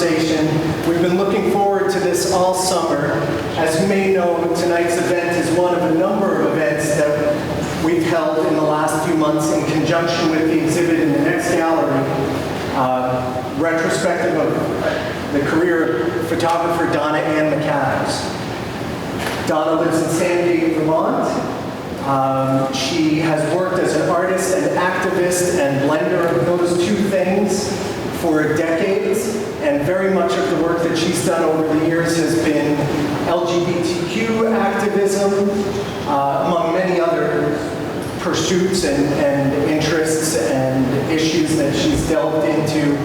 conversation. We've been looking forward to this all summer. As you may know, tonight's event is one of a number of events that we've held in the last few months in conjunction with the exhibit in the next gallery, retrospective of the career of photographer Donna Ann McAdams. Donna lives in Sandgate, Vermont. She has worked as an artist and activist and blender of those two things for decades, and very much of the work that she's done over the years has been LGBTQ activism, among many other pursuits and interests and issues that she's delved into,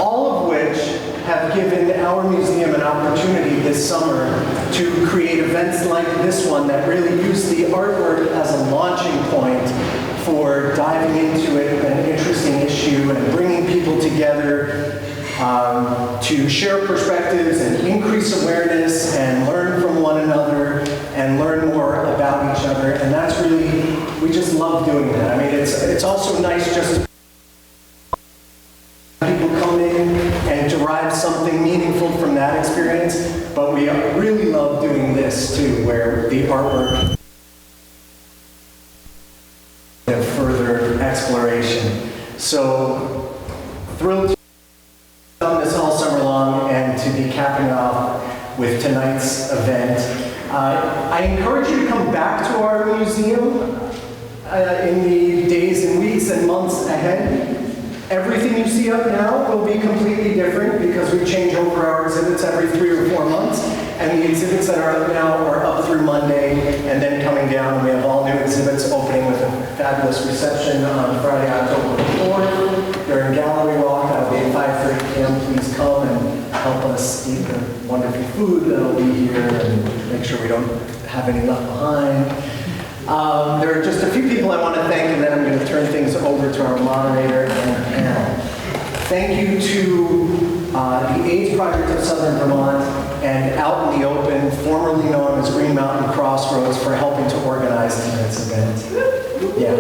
all of which have given our museum an opportunity this summer to create events like this one that really use the artwork as a launching point for diving into an interesting issue and bringing people together to share perspectives and increase awareness and learn from one another and learn more about each other. And that's really, we just love doing that. I mean, it's also nice just to people come in and derive something meaningful from that experience, but we really love doing this too, where the artwork and further exploration. So thrilled to have done this all summer long and to be capping off with tonight's event. I encourage you to come back to our museum in the days and weeks and months ahead. Everything you see up now will be completely different because we change over our exhibits every 3 or 4 months, and the exhibits that are up now are up through Monday and then coming down. We have all new exhibits opening with a fabulous reception on Friday, October 4th during Gallery Walk. That'll be at 5:30 p.m. Please come and help us eat the wonderful food that'll be here and make sure we don't have any left behind. There are just a few people I want to thank, and then I'm going to turn things over to our moderator and panel. Thank you to the AIDS Project of Southern Vermont and Out in the Open, formerly known as Green Mountain Crossroads, for helping to organize tonight's event. Yeah.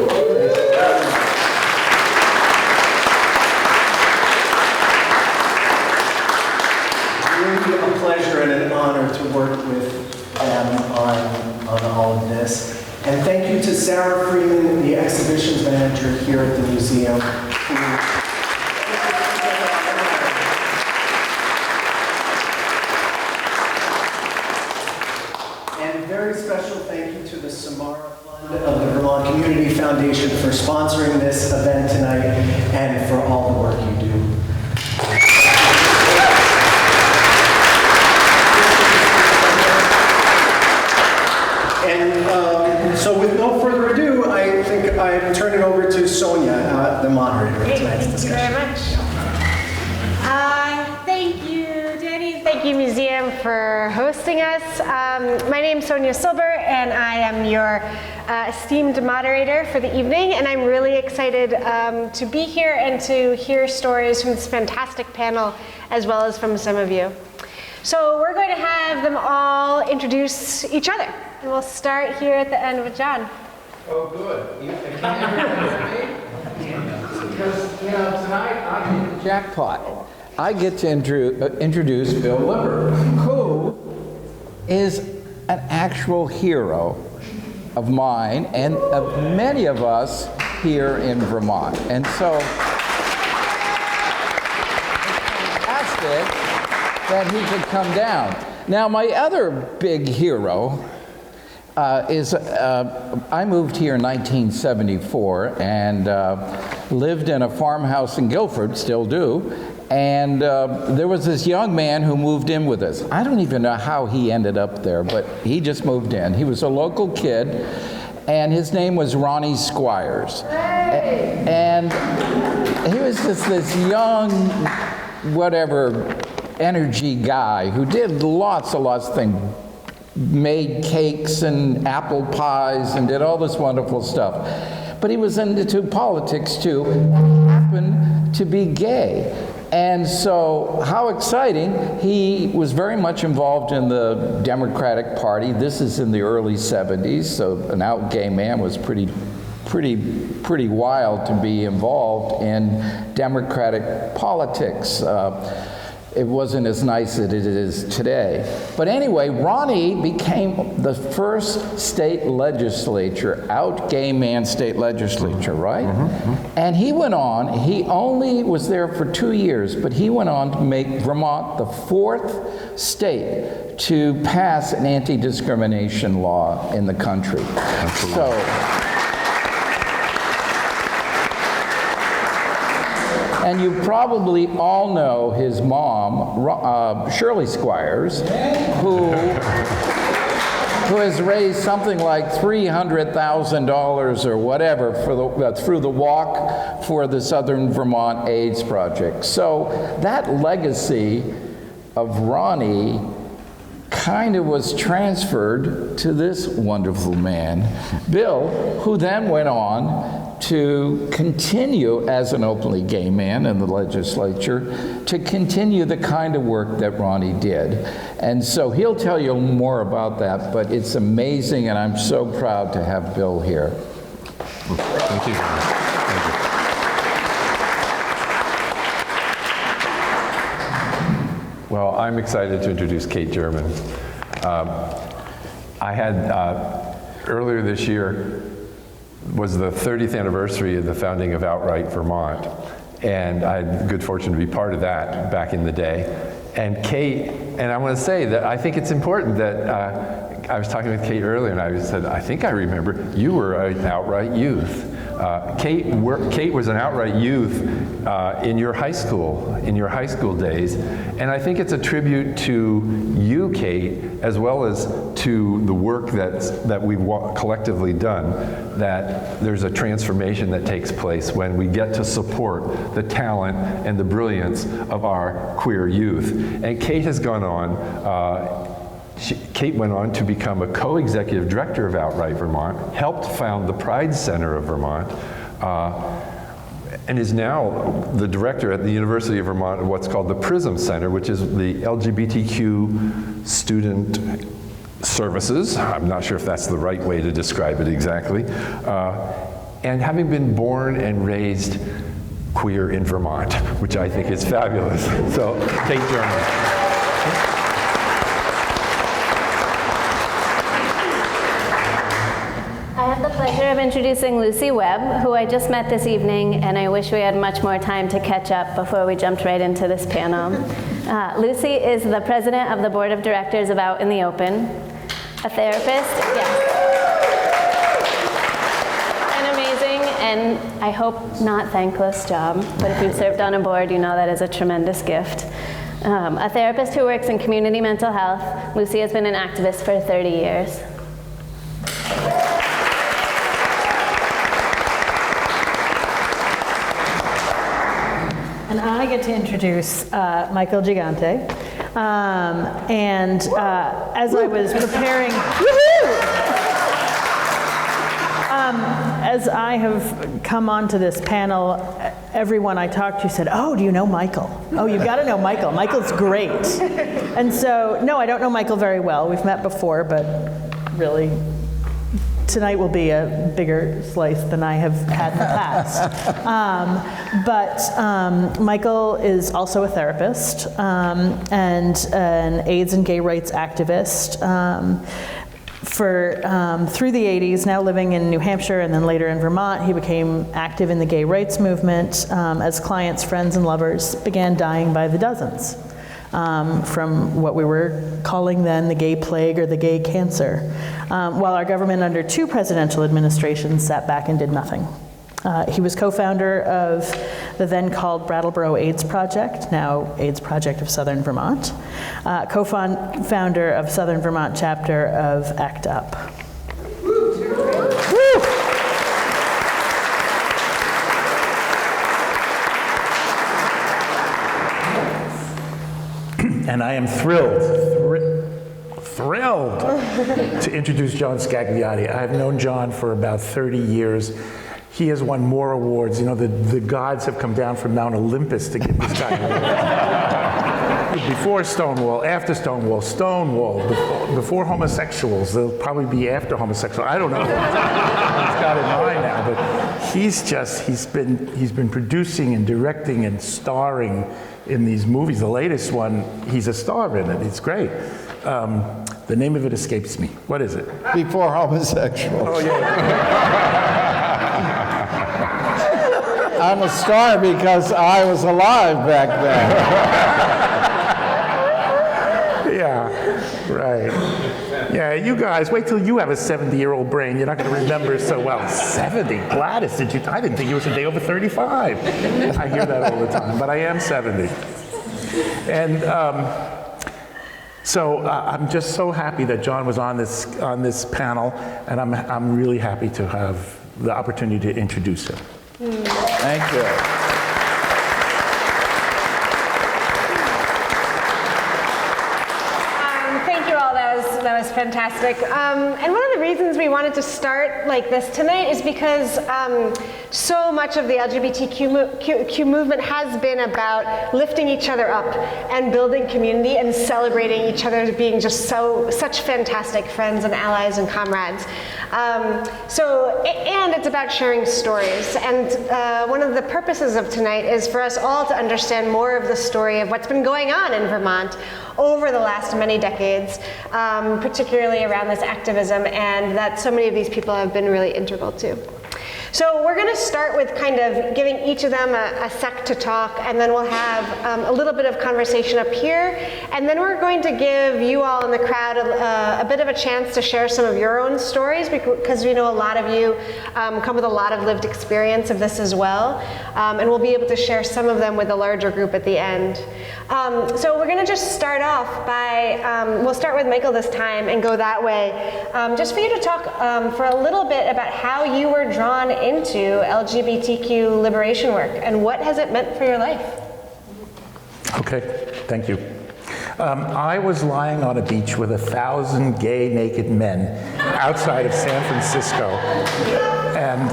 Really a pleasure and an honor to work with them on all of this. And thank you to Sarah Freeman, the exhibitions manager here at the museum. And very special thank you to the Samara Fund of the Vermont Community Foundation for sponsoring this event tonight and for all the work you do. So with no further ado, I think I turn it over to Sonia, the moderator of tonight's discussion. Thank you very much. Thank you, Danny. Thank you, Museum, for hosting us. My name is Sonia Silber, and I am your esteemed moderator for the evening, and I'm really excited to be here and to hear stories from this fantastic panel, as well as from some of you. So we're going to have them all introduce each other. And we'll start here at the end with John. Oh, good. Can everyone hear me? Because, tonight I hit the jackpot. I get to introduce Bill Limber, who is an actual hero of mine and of many of us here in Vermont. And so, it's fantastic that he could come down. Now, my other big hero I moved here in 1974 and lived in a farmhouse in Guilford, still do, and there was this young man who moved in with us. I don't even know how he ended up there, but he just moved in. He was a local kid, and his name was Ronnie Squires. Hey. And he was just this young, whatever, energy guy who did lots of things. Made cakes and apple pies and did all this wonderful stuff. But he was into politics too, and happened to be gay. And so, how exciting, he was very much involved in the Democratic Party. This is in the early 70s, so an out gay man was pretty wild to be involved in Democratic politics. it wasn't as nice as it is today. But anyway, Ronnie became the first state legislature, out gay man state legislature, right? And he went on, he only was there for 2 years, but he went on to make Vermont the 4th state to pass an anti-discrimination law in the country. So, and you probably all know his mom, Shirley Squires, who has raised something like $300,000 or whatever for through the Walk for the Southern Vermont AIDS Project. So that legacy of Ronnie kind of was transferred to this wonderful man, Bill, who then went on to continue as an openly gay man in the legislature, to continue the kind of work that Ronnie did. And so he'll tell you more about that, but it's amazing, and I'm so proud to have Bill here. Thank you. Thank you. Well, I'm excited to introduce Kate German. I had, earlier this year, was the 30th anniversary of the founding of Outright Vermont. And I had the good fortune to be part of that back in the day. And Kate, and I want to say that I think it's important that, I was talking with Kate earlier and I said, I think I remember you were an Outright youth. Kate was an Outright youth in your high school days. And I think it's a tribute to you, Kate, as well as to the work that we've collectively done, that there's a transformation that takes place when we get to support the talent and the brilliance of our queer youth. And Kate has gone on, Kate went on to become a co-executive director of Outright Vermont, helped found the Pride Center of Vermont, and is now the director at the University of Vermont of what's called the PRISM Center, which is the LGBTQ student services. I'm not sure if that's the right way to describe it exactly. And having been born and raised queer in Vermont, which I think is fabulous. So, Kate German. I have the pleasure of introducing Lucy Webb, who I just met this evening, and I wish we had much more time to catch up before we jumped right into this panel. Lucy is the president of the board of directors of Out in the Open, a therapist, an amazing and I hope not thankless job, but if you've served on a board, you know that is a tremendous gift. A therapist who works in community mental health, Lucy has been an activist for 30 years. And I get to introduce Michael Gigante. As I was preparing, as I have come onto this panel, everyone I talked to said, "Oh, do you know Michael? Oh, you've got to know Michael. Michael's great." And so, no, I don't know Michael very well. We've met before, but really, tonight will be a bigger slice than I have had in the past. Michael is also a therapist and an AIDS and gay rights activist through the 80s, now living in New Hampshire and then later in Vermont. He became active in the gay rights movement as clients, friends, and lovers began dying by the dozens. From what we were calling then the gay plague or the gay cancer, while our government under 2 presidential administrations sat back and did nothing. He was co-founder of the then called Brattleboro AIDS Project, now AIDS Project of Southern Vermont, co-founder of Southern Vermont chapter of ACT UP. And I am thrilled to introduce John Scagliotti. I've known John for about 30 years. He has won more awards. You know, the gods have come down from Mount Olympus to give this guy awards. Before Stonewall, after Stonewall, before homosexuals. They'll probably be after homosexuals. I don't know. He's got in mind now, but he's been producing and directing and starring in these movies. The latest one, he's a star in it. It's great. The name of it escapes me. What is it? Before homosexuals. Oh, yeah. I'm a star because I was alive back then. Yeah, right. Yeah, you guys, wait till you have a 70-year-old brain. You're not going to remember so well. 70? Gladys, I didn't think you was a day over 35. I hear that all the time, but I am 70. And so I'm just so happy that John was on this panel, and I'm really happy to have the opportunity to introduce him. Thank you. Thank you all. That was fantastic. And one of the reasons we wanted to start like this tonight is because so much of the LGBTQ movement has been about lifting each other up and building community and celebrating each other as being just such fantastic friends and allies and comrades. And it's about sharing stories. And one of the purposes of tonight is for us all to understand more of the story of what's been going on in Vermont over the last many decades, particularly around this activism, and that so many of these people have been really integral to. So we're going to start with kind of giving each of them a sec to talk, and then we'll have a little bit of conversation up here, and then we're going to give you all in the crowd a bit of a chance to share some of your own stories, because we know a lot of you come with a lot of lived experience of this as well, and we'll be able to share some of them with a larger group at the end. So we're going to just start off by, we'll start with Michael this time and go that way, just for you to talk for a little bit about how you were drawn into LGBTQ liberation work and what has it meant for your life? Okay, thank you. I was lying on a beach with 1,000 gay naked men outside of San Francisco, and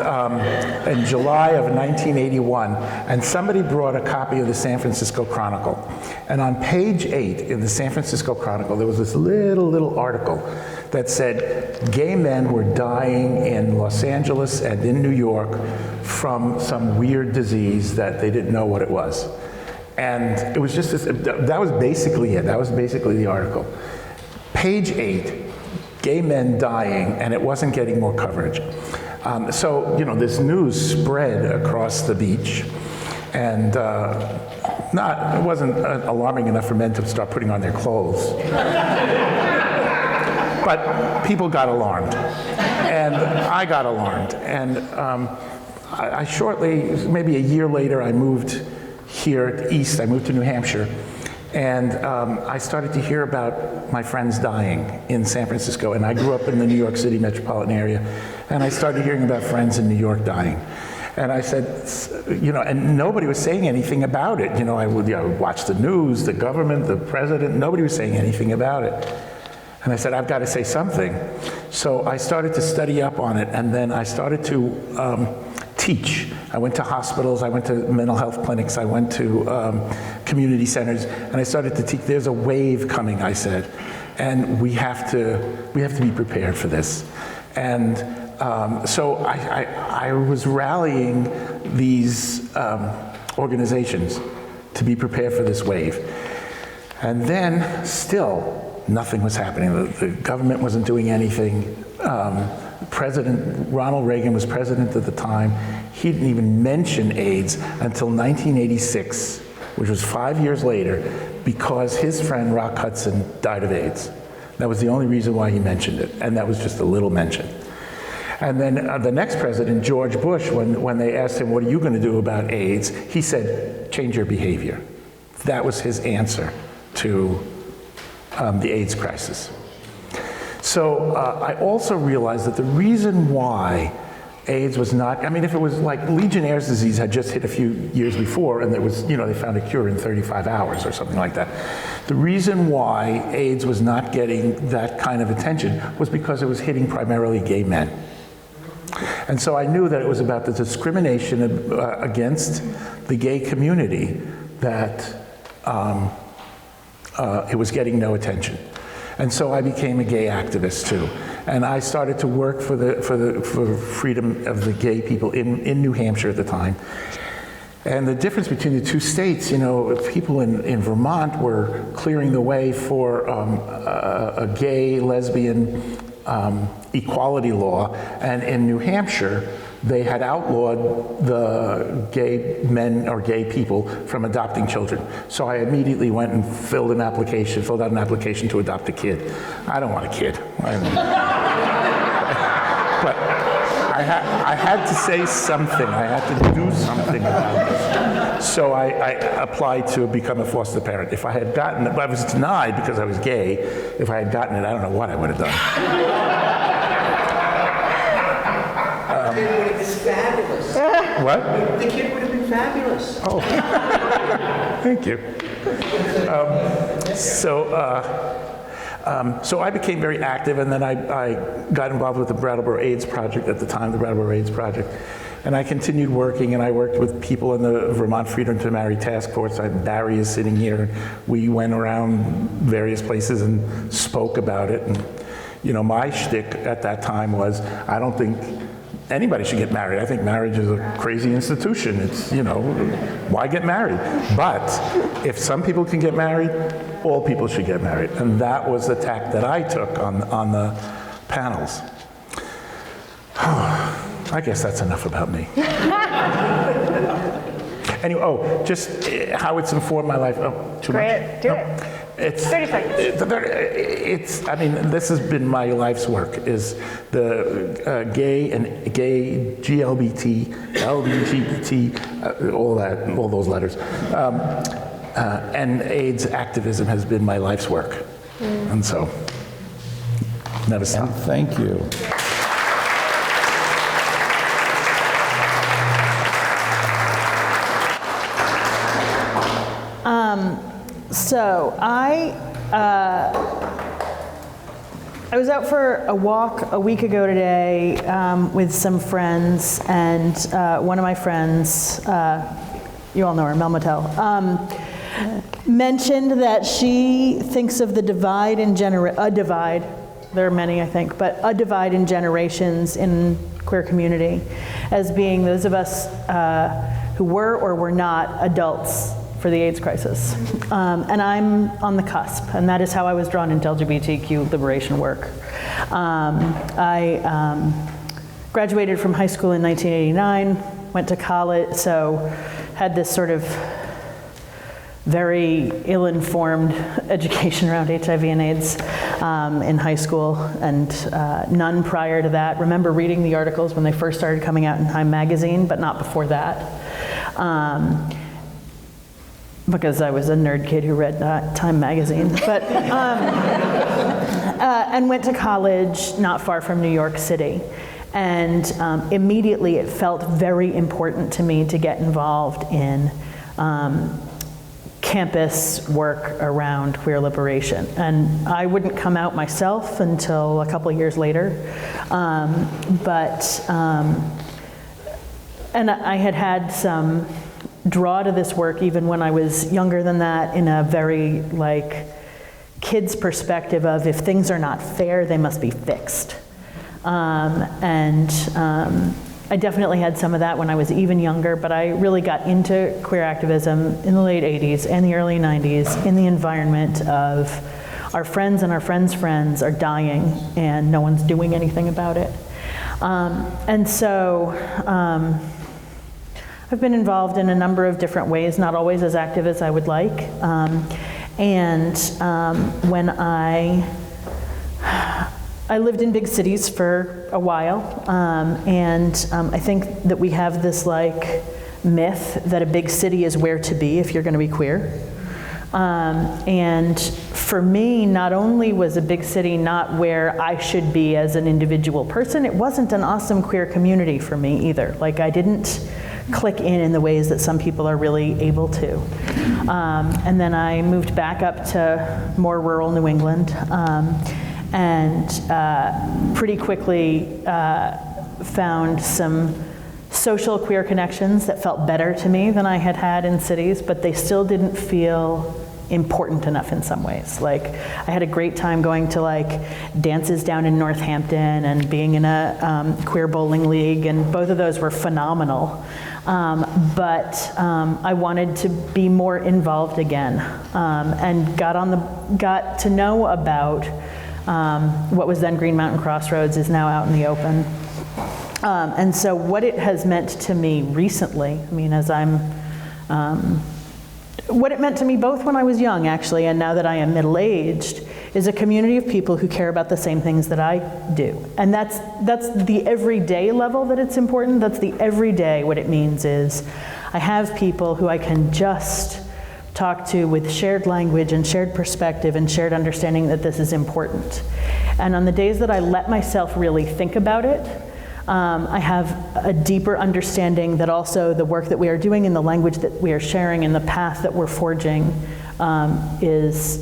in July of 1981, and somebody brought a copy of the San Francisco Chronicle, and on page 8 in the San Francisco Chronicle there was this little article that said gay men were dying in Los Angeles and in New York from some weird disease that they didn't know what it was. And it was just this, that was basically it. That was basically the article. Page 8, gay men dying, and it wasn't getting more coverage. So, you know, this news spread across the beach, and it wasn't alarming enough for men to start putting on their clothes. But people got alarmed, and I got alarmed. And I shortly, maybe a year later, I moved here east. I moved to New Hampshire, and I started to hear about my friends dying in San Francisco. And I grew up in the New York City metropolitan area, and I started hearing about friends in New York dying. And I said, you know, and nobody was saying anything about it. You know, I would watch the news, the government, the president, nobody was saying anything about it. And I said, I've got to say something. So I started to study up on it, and then I started to teach. I went to hospitals, I went to mental health clinics, I went to community centers, and I started to teach. There's a wave coming, I said, and we have to be prepared for this. And so I was rallying these organizations to be prepared for this wave. And then still, nothing was happening. The government wasn't doing anything. President Ronald Reagan was president at the time. He didn't even mention AIDS until 1986, which was 5 years later, because his friend Rock Hudson died of AIDS. That was the only reason why he mentioned it, and that was just a little mention. And then the next president, George Bush, when they asked him, what are you going to do about AIDS? He said, change your behavior. That was his answer to the AIDS crisis. So I also realized that the reason why AIDS was not, I mean, if it was like Legionnaire's disease had just hit a few years before and there was, you know, they found a cure in 35 hours or something like that. The reason why AIDS was not getting that kind of attention was because it was hitting primarily gay men. And so I knew that it was about the discrimination against the gay community that it was getting no attention. And so I became a gay activist too. And I started to work for freedom of the gay people in New Hampshire at the time. And the difference between the two states, you know, people in Vermont were clearing the way for a gay, lesbian equality law, and in New Hampshire, they had outlawed the gay men or gay people from adopting children. So I immediately went and filled out an application to adopt a kid. I don't want a kid. But I had to say something. I had to do something about this. So I applied to become a foster parent. If I had gotten it, I was denied because I was gay. If I had gotten it, I don't know what I would have done. The kid would have been fabulous. What? The kid would have been fabulous. Oh, thank you. So I became very active, and then I got involved with the Brattleboro AIDS Project at the time, the Brattleboro AIDS Project. And I continued working, and I worked with people in the Vermont Freedom to Marry Task Force. Barry is sitting here. We went around various places and spoke about it. And, you know, my shtick at that time was, I don't think anybody should get married. I think marriage is a crazy institution. It's, you know, why get married? But if some people can get married, all people should get married. And that was the tack that I took on the panels. I guess that's enough about me. Anyway, just how it's informed my life. Oh, too much? Great, do it. It's 30 seconds. I mean, this has been my life's work, is the gay, GLBT, LGBT, all those letters. And AIDS activism has been my life's work. And so, never stop. And thank you. So I was out for a walk a week ago today with some friends, and one of my friends, you all know her, Mel Mattel, mentioned that she thinks of the divide in there are many I think, but a divide in generations in queer community as being those of us who were or were not adults for the AIDS crisis. And I'm on the cusp, and that is how I was drawn into LGBTQ liberation work. I graduated from high school in 1989, went to college, so had this sort of very ill-informed education around HIV and AIDS in high school, and none prior to that. Remember reading the articles when they first started coming out in Time magazine, but not before that. Because I was a nerd kid who read Time magazine. But, and went to college not far from New York City. And immediately it felt very important to me to get involved in campus work around queer liberation. And I wouldn't come out myself until a couple of years later. And I had some draw to this work even when I was younger than that, in a very kid's perspective of, if things are not fair, they must be fixed. I definitely had some of that when I was even younger, but I really got into queer activism in the late 80s and the early 90s in the environment of our friends and our friends' friends are dying and no one's doing anything about it. I've been involved in a number of different ways, not always as active as I would like. When I lived in big cities for a while, I think that we have this myth that a big city is where to be if you're going to be queer. And for me, not only was a big city not where I should be as an individual person, it wasn't an awesome queer community for me either. I didn't click in the ways that some people are really able to. And then I moved back up to more rural New England, and pretty quickly found some social queer connections that felt better to me than I had had in cities, but they still didn't feel important enough in some ways. Like, I had a great time going to like dances down in Northampton and being in a queer bowling league, and both of those were phenomenal. But I wanted to be more involved again, and got to know about what was then Green Mountain Crossroads is now out in the open. And so what it has meant to me recently, I mean, as I'm, what it meant to me both when I was young, actually, and now that I am middle-aged, is a community of people who care about the same things that I do. And that's the everyday level that it's important. That's the everyday. What it means is I have people who I can just talk to with shared language and shared perspective and shared understanding that this is important. And on the days that I let myself really think about it, I have a deeper understanding that also the work that we are doing and the language that we are sharing and the path that we're forging is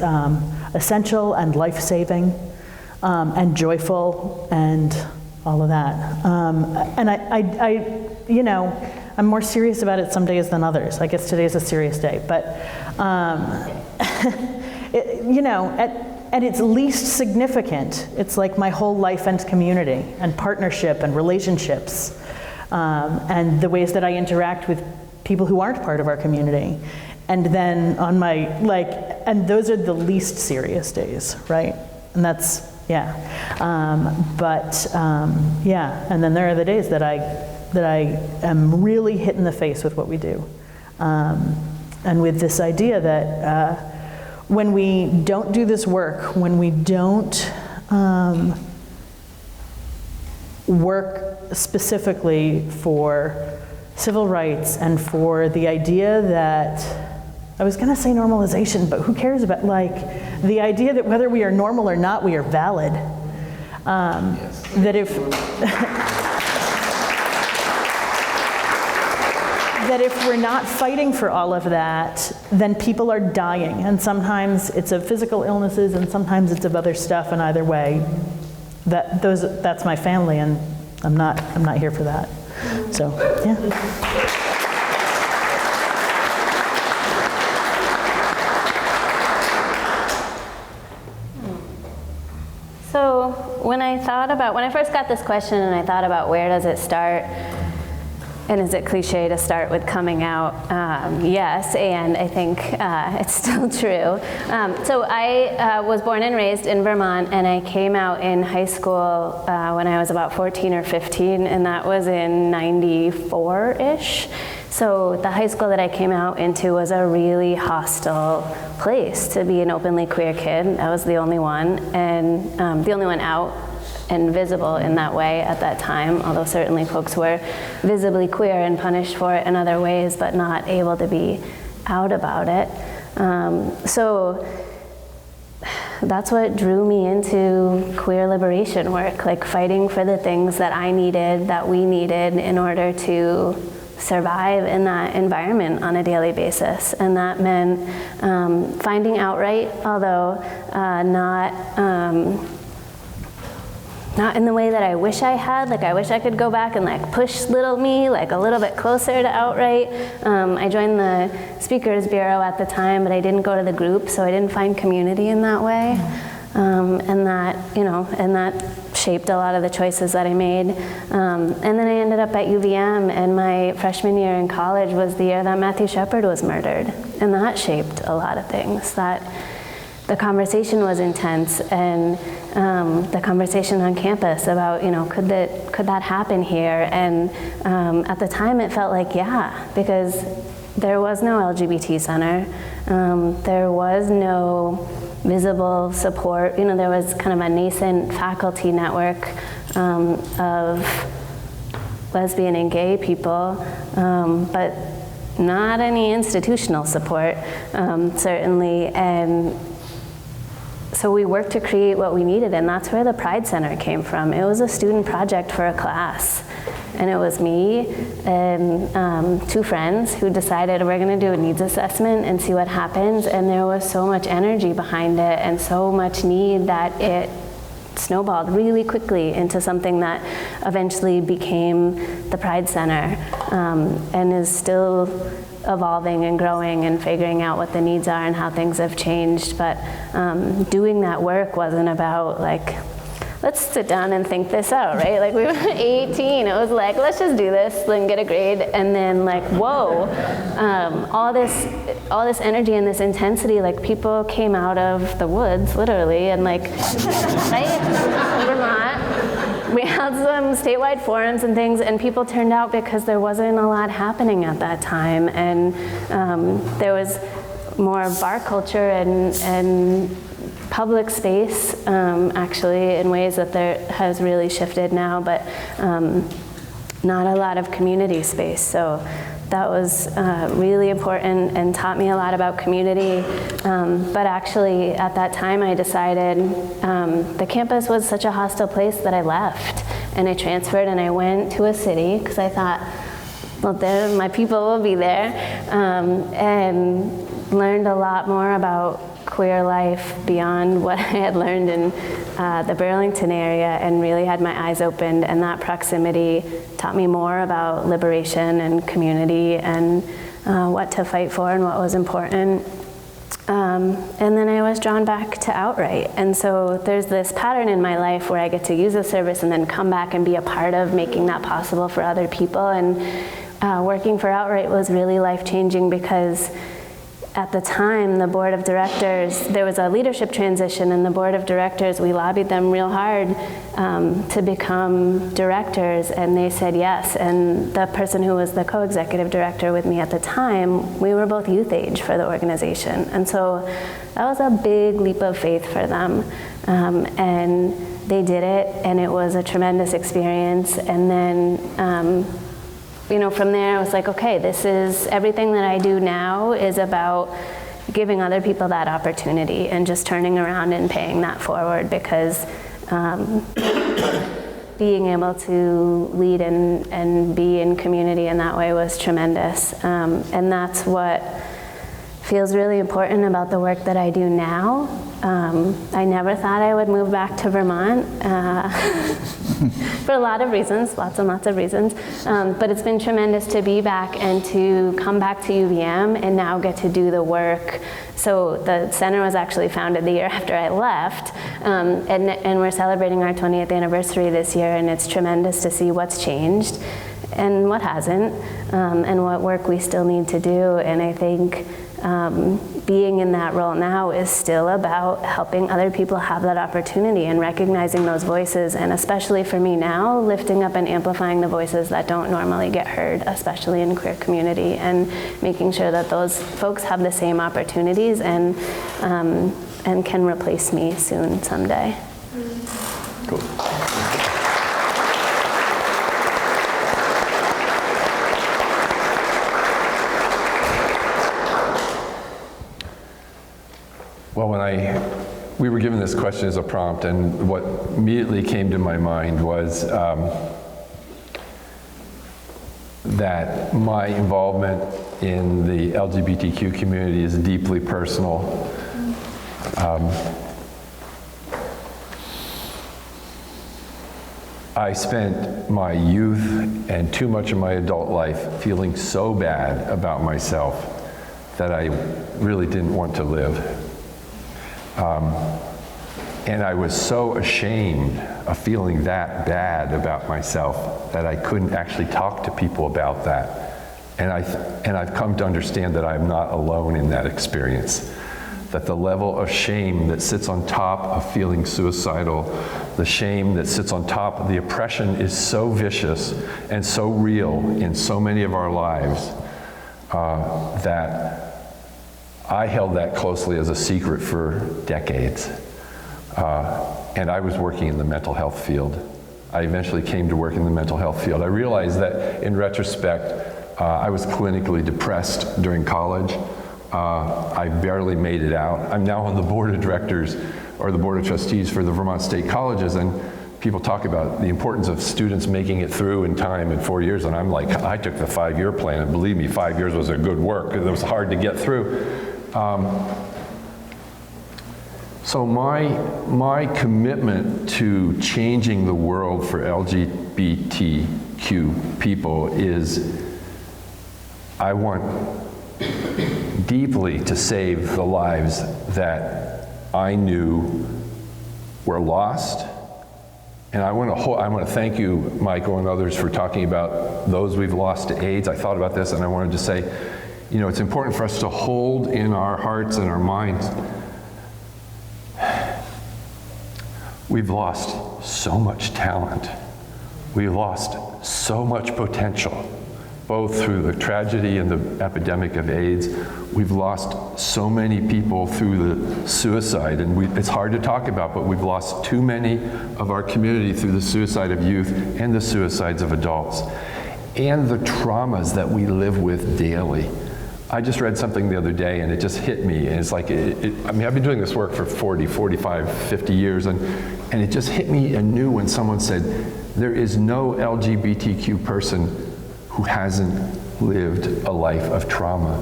essential and life-saving and joyful and all of that. And I, you know, I'm more serious about it some days than others. I guess today's a serious day, but you know, at its least significant, it's like my whole life and community and partnership and relationships and the ways that I interact with people who aren't part of our community. And then on my, and those are the least serious days, right? And that's, yeah. Yeah, and then there are the days that I am really hit in the face with what we do. And with this idea that when we don't do this work, when we don't work specifically for civil rights and for the idea that, I was gonna say normalization, but who cares about, like, the idea that whether we are normal or not, we are valid. That if, that if we're not fighting for all of that, then people are dying. And sometimes it's of physical illnesses and sometimes it's of other stuff, and either way, that's my family, and I'm not here for that. So, yeah. So when I first got this question and I thought about where does it start, and is it cliche to start with coming out? Yes, and I think it's still true. So I was born and raised in Vermont, and I came out in high school when I was about 14 or 15, and that was in 94-ish. So the high school that I came out into was a really hostile place to be an openly queer kid. I was the only one, and the only one out and visible in that way at that time, although certainly folks were visibly queer and punished for it in other ways, but not able to be out about it. So that's what drew me into queer liberation work, like fighting for the things that I needed, that we needed in order to survive in that environment on a daily basis. And that meant finding outright, although not in the way that I wish I had. Like, I wish I could go back and like push little me like a little bit closer to outright. I joined the Speakers Bureau at the time, but I didn't go to the group, so I didn't find community in that way. And that shaped a lot of the choices that I made. And then I ended up at UVM, and my freshman year in college was the year that Matthew Shepard was murdered. And that shaped a lot of things. That the conversation was intense, and the conversation on campus about, could that happen here? And at the time it felt like, yeah, because there was no LGBT center. There was no visible support. There was kind of a nascent faculty network of lesbian and gay people, but not any institutional support, certainly. And so we worked to create what we needed, and that's where the Pride Center came from. It was a student project for a class. And it was me and two friends who decided we're going to do a needs assessment and see what happens. And there was so much energy behind it and so much need that it snowballed really quickly into something that eventually became the Pride Center, and is still evolving and growing and figuring out what the needs are and how things have changed. But doing that work wasn't about like, let's sit down and think this out, right? Like we were 18, it was like, let's just do this, then get a grade, and then like, whoa, all this energy and this intensity, like people came out of the woods, literally, and like, right, Vermont, we had some statewide forums and things, and people turned out because there wasn't a lot happening at that time, and there was more bar culture and public space, actually, in ways that there has really shifted now, but not a lot of community space. So that was really important and taught me a lot about community. But actually, at that time, I decided the campus was such a hostile place that I left. And I transferred and I went to a city because I thought, well, there, my people will be there, and learned a lot more about queer life beyond what I had learned in the Burlington area, and really had my eyes opened, and that proximity taught me more about liberation and community and what to fight for and what was important. And then I was drawn back to Outright. And so there's this pattern in my life where I get to use a service and then come back and be a part of making that possible for other people. And working for Outright was really life-changing because at the time, the board of directors, there was a leadership transition, and the board of directors, we lobbied them real hard to become directors, and they said yes. And the person who was the co-executive director with me at the time, we were both youth age for the organization. And so that was a big leap of faith for them. And they did it, and it was a tremendous experience. And then, you know, from there, I was like, okay, this is everything that I do now is about giving other people that opportunity and just turning around and paying that forward, because being able to lead and be in community in that way was tremendous. And that's what feels really important about the work that I do now. I never thought I would move back to Vermont for a lot of reasons, lots and lots of reasons. But it's been tremendous to be back and to come back to UVM and now get to do the work. So the center was actually founded the year after I left, and we're celebrating our 20th anniversary this year, and it's tremendous to see what's changed and what hasn't, and what work we still need to do. And I think being in that role now is still about helping other people have that opportunity and recognizing those voices, and especially for me now, lifting up and amplifying the voices that don't normally get heard, especially in the queer community, and making sure that those folks have the same opportunities and can replace me soon someday. Cool. Well, we were given this question as a prompt, and what immediately came to my mind was that my involvement in the LGBTQ community is deeply personal. I spent my youth and too much of my adult life feeling so bad about myself that I really didn't want to live. And I was so ashamed of feeling that bad about myself that I couldn't actually talk to people about that. And I've come to understand that I'm not alone in that experience. That the level of shame that sits on top of feeling suicidal, the shame that sits on top of the oppression, is so vicious and so real in so many of our lives that I held that closely as a secret for decades. And I was working in the mental health field. I eventually came to work in the mental health field. I realized that in retrospect, I was clinically depressed during college. I barely made it out. I'm now on the board of directors, or the board of trustees for the Vermont State Colleges, and people talk about the importance of students making it through in time in 4 years, and I'm like, I took the 5-year plan, and believe me, 5 years was a good work. It was hard to get through. So my commitment to changing the world for LGBTQ people is I want deeply to save the lives that I knew were lost. And I want to thank you, Michael, and others for talking about those we've lost to AIDS. I thought about this, and I wanted to say, you know, it's important for us to hold in our hearts and our minds. We've lost so much talent. We've lost so much potential, both through the tragedy and the epidemic of AIDS. We've lost so many people through the suicide, and it's hard to talk about, but we've lost too many of our community through the suicide of youth and the suicides of adults, and the traumas that we live with daily. I just read something the other day and it just hit me, and it's like, I mean, I've been doing this work for 40, 45, 50 years, and it just hit me anew when someone said, there is no LGBTQ person who hasn't lived a life of trauma.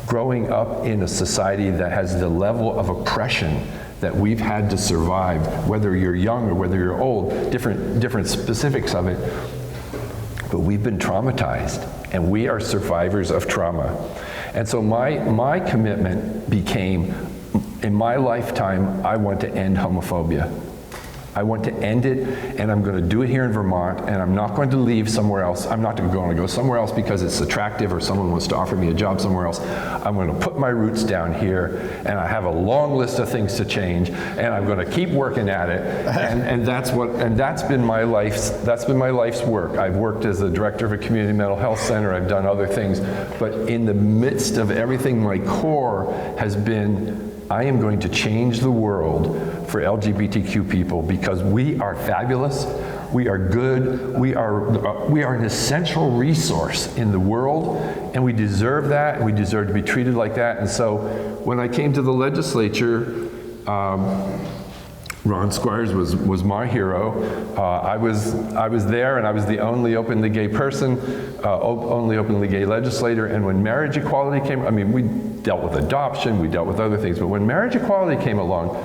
Growing up in a society that has the level of oppression that we've had to survive, whether you're young or whether you're old, different specifics of it, but we've been traumatized, and we are survivors of trauma. And so my commitment became, in my lifetime, I want to end homophobia. I want to end it, and I'm going to do it here in Vermont, and I'm not going to leave somewhere else. I'm not going to go somewhere else because it's attractive or someone wants to offer me a job somewhere else. I'm going to put my roots down here, and I have a long list of things to change, and I'm going to keep working at it. And that's been my life's work. I've worked as the director of a community mental health center. I've done other things, but in the midst of everything, my core has been, I am going to change the world for LGBTQ people because we are fabulous, we are good, we are an essential resource in the world, and we deserve that, and we deserve to be treated like that. And so when I came to the legislature, Ron Squires was my hero. I was there, and I was the only openly gay person, only openly gay legislator. And when marriage equality came, I mean, we dealt with adoption, we dealt with other things, but when marriage equality came along,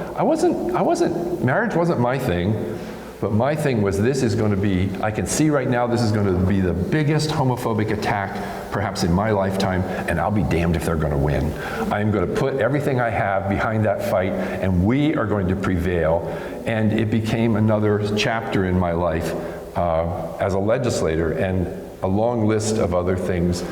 marriage wasn't my thing, but my thing was, this is going to be, I can see right now, this is going to be the biggest homophobic attack perhaps in my lifetime, and I'll be damned if they're going to win. I'm going to put everything I have behind that fight, and we are going to prevail. And it became another chapter in my life as a legislator, and a long list of other things,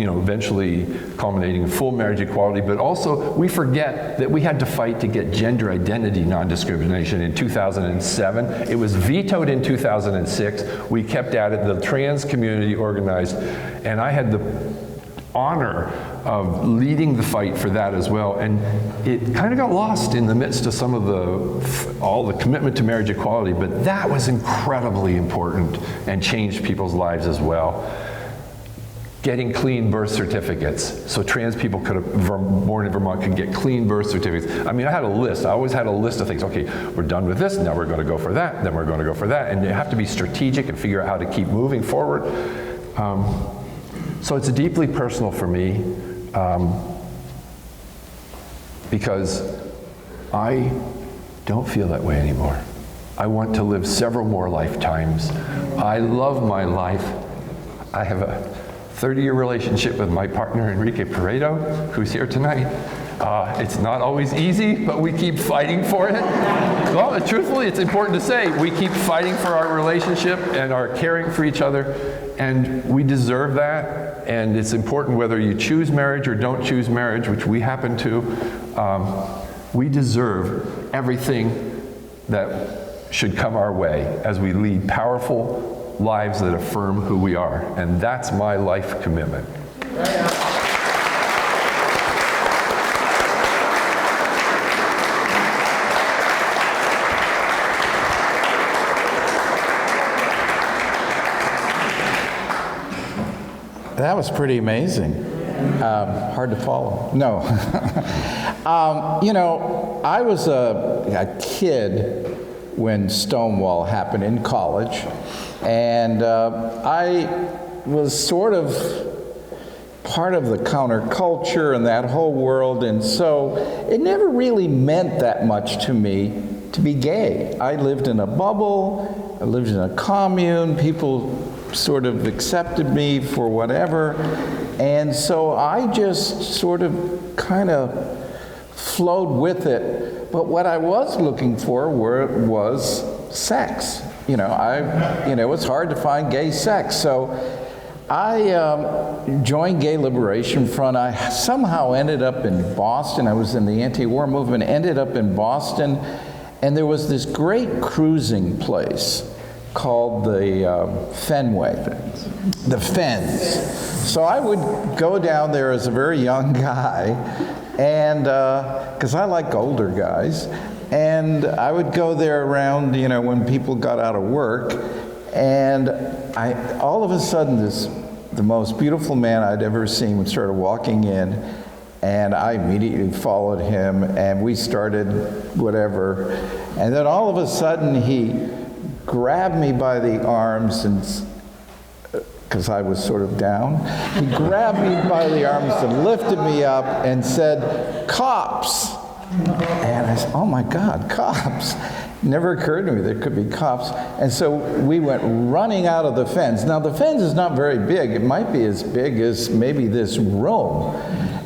eventually culminating in full marriage equality. But also, we forget that we had to fight to get gender identity non-discrimination in 2007. It was vetoed in 2006. We kept at it. The trans community organized, and I had the honor of leading the fight for that as well. And it kind of got lost in the midst of some of all the commitment to marriage equality, but that was incredibly important and changed people's lives as well. Getting clean birth certificates, so trans people born in Vermont could get clean birth certificates. I mean, I had a list. I always had a list of things. Okay, we're done with this, now we're going to go for that, then we're going to go for that. And you have to be strategic and figure out how to keep moving forward. So it's deeply personal for me, because I don't feel that way anymore. I want to live several more lifetimes. I love my life. I have a 30-year relationship with my partner, Enrique Pareto, who's here tonight. It's not always easy, but we keep fighting for it. Well, truthfully, it's important to say, we keep fighting for our relationship and our caring for each other, and we deserve that. And it's important whether you choose marriage or don't choose marriage, which we happen to. We deserve everything that should come our way as we lead powerful lives that affirm who we are. And that's my life commitment. That was pretty amazing. Hard to follow. No. I was a kid when Stonewall happened in college, and I was sort of part of the counterculture and that whole world, and so it never really meant that much to me to be gay. I lived in a bubble, I lived in a commune, people sort of accepted me for whatever. And so I just sort of kind of flowed with it. But what I was looking for was sex. You know, it was hard to find gay sex. So I joined Gay Liberation Front. I somehow ended up in Boston. I was in the anti-war movement, ended up in Boston, and there was this great cruising place called the Fenway, the Fens. So I would go down there as a very young guy, and because I like older guys, and I would go there around, you know, when people got out of work, and all of a sudden the most beautiful man I'd ever seen started walking in, and I immediately followed him, and we started whatever, and then all of a sudden he grabbed me by the arms, and because I was sort of down, he grabbed me by the arms and lifted me up and said, "Cops!" And I said, "Oh my God, cops." Never occurred to me there could be cops. And so we went running out of the Fens. Now the Fens is not very big. It might be as big as maybe this room.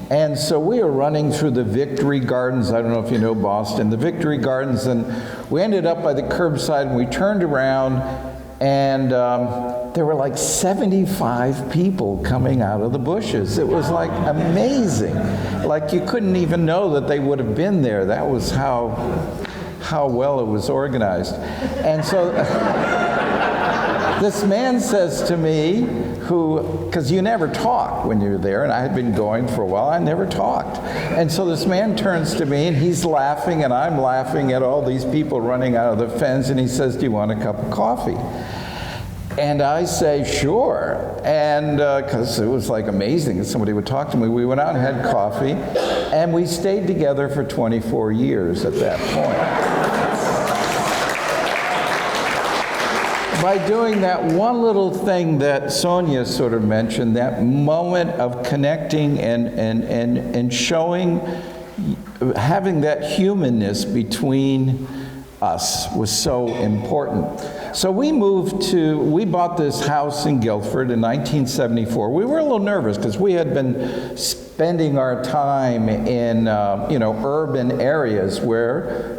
And so we were running through the Victory Gardens. I don't know if you know Boston, the Victory Gardens, and we ended up by the curbside, and we turned around, and there were like 75 people coming out of the bushes. It was like amazing. Like you couldn't even know that they would have been there. That was how well it was organized. And so this man says to me, because you never talk when you're there, and I had been going for a while, I never talked. And so this man turns to me, and he's laughing, and I'm laughing at all these people running out of the Fens, and he says, "Do you want a cup of coffee?" And I say, "Sure." And because it was like amazing that somebody would talk to me, we went out and had coffee, and we stayed together for 24 years at that point. By doing that one little thing that Sonia sort of mentioned, that moment of connecting and showing, having that humanness between us was so important. So we bought this house in Guilford in 1974. We were a little nervous because we had been spending our time in, urban areas where,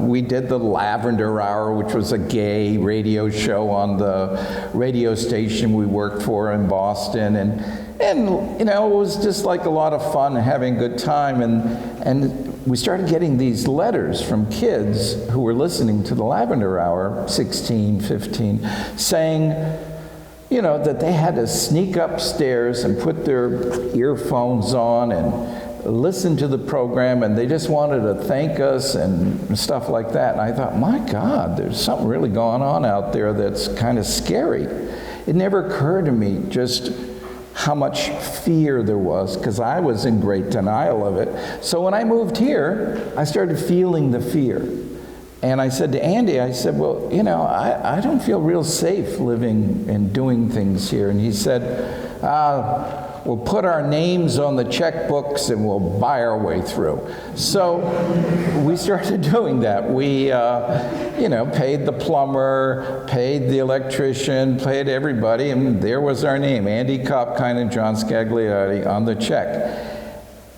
we did the Lavender Hour, which was a gay radio show on the radio station we worked for in Boston. And it was just like a lot of fun, having a good time. And we started getting these letters from kids who were listening to the Lavender Hour, 16, 15, saying, that they had to sneak upstairs and put their earphones on and listen to the program, and they just wanted to thank us and stuff like that. And I thought, my God, there's something really going on out there that's kind of scary. It never occurred to me just how much fear there was, because I was in great denial of it. So when I moved here, I started feeling the fear. And I said to Andy, I said, well, I don't feel real safe living and doing things here. And he said, we'll put our names on the checkbooks and we'll buy our way through. So we started doing that. We, paid the plumber, paid the electrician, paid everybody, and there was our name, Andy Kopkine and John Scagliotti, on the check.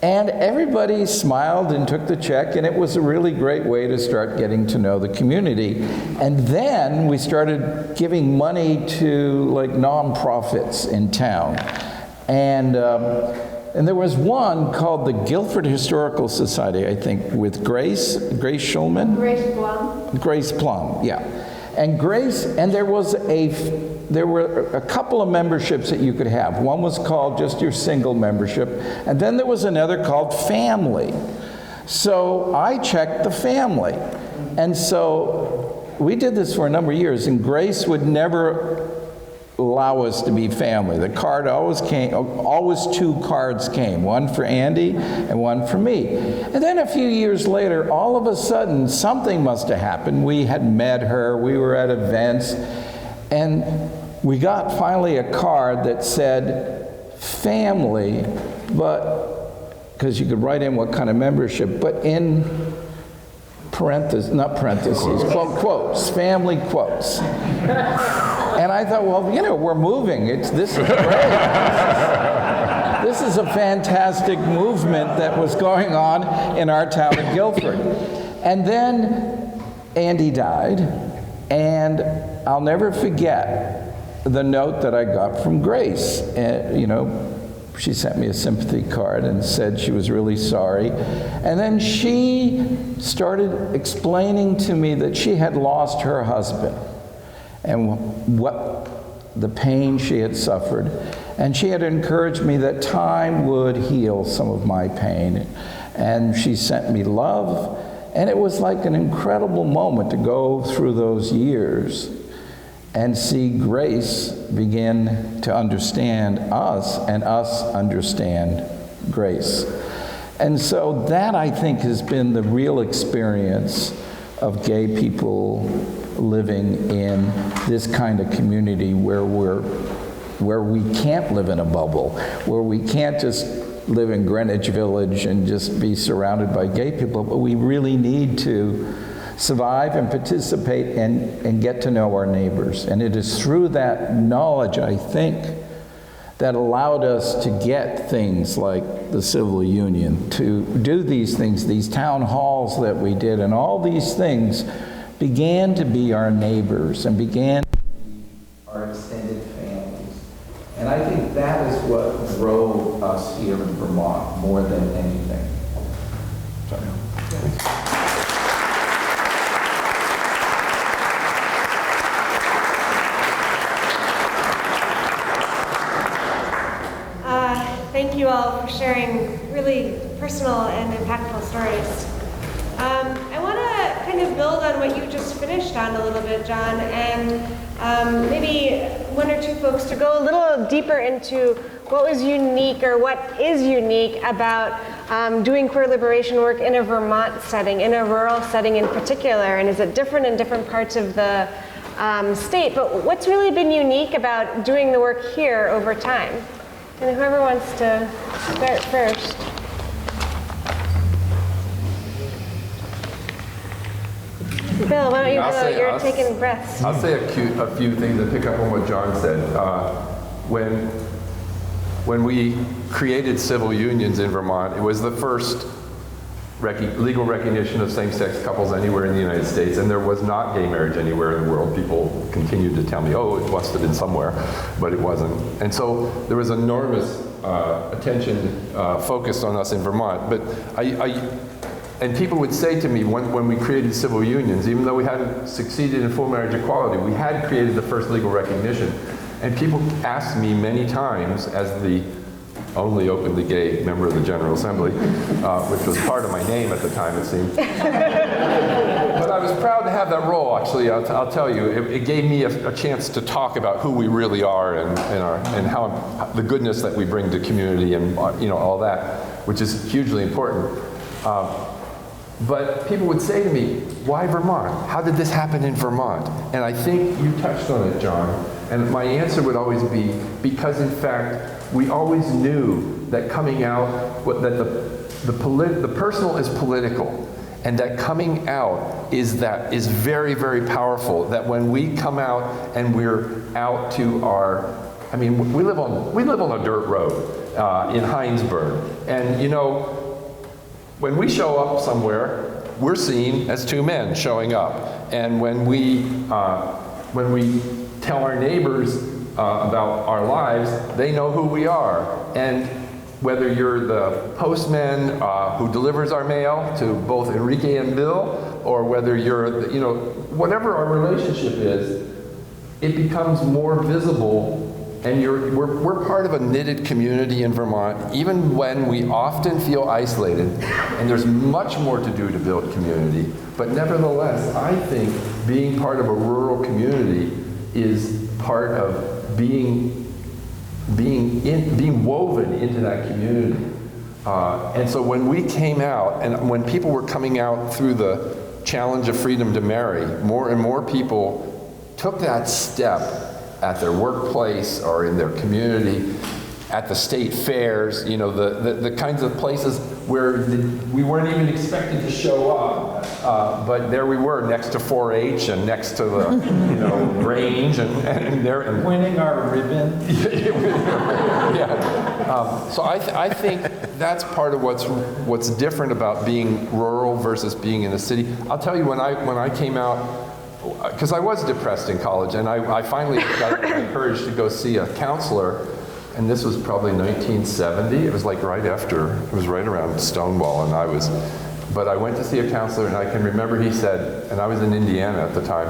And everybody smiled and took the check, and it was a really great way to start getting to know the community. And then we started giving money to like nonprofits in town. And there was one called the Guilford Historical Society, I think, with Grace Schulman? Grace Plum, yeah. And there were a couple of memberships that you could have. One was called just your single membership, and then there was another called family. So I checked the family. And so we did this for a number of years, and Grace would never allow us to be family. The card always two cards came, one for Andy and one for me. And then a few years later, all of a sudden, something must have happened. We had met her, we were at events, and we got finally a card that said family, but, because you could write in what kind of membership, but in quotes, family quotes. And I thought, well, we're moving. This is great. This is a fantastic movement that was going on in our town of Guilford. And then Andy died, and I'll never forget the note that I got from Grace. She sent me a sympathy card and said she was really sorry. And then she started explaining to me that she had lost her husband and what the pain she had suffered. And she had encouraged me that time would heal some of my pain. And she sent me love. And it was like an incredible moment to go through those years and see Grace begin to understand us and us understand Grace. And so that, I think, has been the real experience of gay people living in this kind of community where we can't live in a bubble, where we can't just live in Greenwich Village and just be surrounded by gay people, but we really need to survive and participate and get to know our neighbors. And it is through that knowledge, I think, that allowed us to get things like the civil union, to do these things, these town halls that we did, and all these things began to be our neighbors and began to be our extended families. And I think that is what drove us here in Vermont more than anything. Sorry. Thank you all for sharing really personal and impactful stories. I want to kind of build on what you just finished on a little bit, John, and maybe one or two folks to go a little deeper into what was unique or what is unique about doing queer liberation work in a Vermont setting, in a rural setting in particular, and is it different in different parts of the state? But what's really been unique about doing the work here over time? And whoever wants to start first. Bill, why don't you go? You're taking breaths. I'll say a few things and pick up on what John said. When we created civil unions in Vermont, it was the first legal recognition of same-sex couples anywhere in the United States, and there was not gay marriage anywhere in the world. People continued to tell me, oh, it must have been somewhere, but it wasn't. And so there was enormous attention focused on us in Vermont. But and people would say to me when we created civil unions, even though we hadn't succeeded in full marriage equality, we had created the first legal recognition. And people asked me many times, as the only openly gay member of the General Assembly, which was part of my name at the time, it seemed. But I was proud to have that role, actually. I'll tell you, it gave me a chance to talk about who we really are and how the goodness that we bring to community and all that, which is hugely important. But people would say to me, why Vermont? How did this happen in Vermont? And I think you touched on it, John. And my answer would always be, because in fact, we always knew that coming out, that the personal is political, and that coming out is very, very powerful. That when we come out and we're out to we live on a dirt road in Heinsberg, and when we show up somewhere, we're seen as two men showing up, and when we tell our neighbors about our lives, they know who we are. And whether you're the postman who delivers our mail to both Enrique and Bill, or whether you're, whatever our relationship is, it becomes more visible. And we're part of a knitted community in Vermont, even when we often feel isolated. And there's much more to do to build community. But nevertheless, I think being part of a rural community is part of being woven into that community. And so when we came out, and when people were coming out through the challenge of freedom to marry, more and more people took that step at their workplace or in their community, at the state fairs, you know, the kinds of places where we weren't even expected to show up, but there we were next to 4-H and next to the, you know, range and there and Winning our ribbon. yeah. So I think that's part of what's different about being rural versus being in a city. I'll tell you, when I came out, because I was depressed in college, and I finally got encouraged to go see a counselor, and this was probably 1970. It was like right around Stonewall, but I went to see a counselor, and I can remember he said, and I was in Indiana at the time,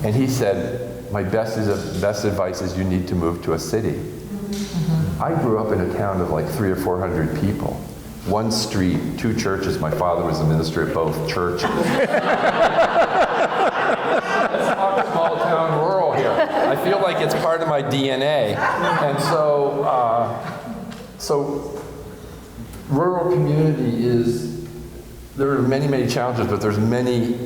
and he said, my best advice is you need to move to a city. Mm-hmm. I grew up in a town of like 300 or 400 people. One street, 2 churches. My father was a minister at both churches. Let's talk small town rural here. I feel like it's part of my DNA. And so rural community there are many, many challenges, but there's many,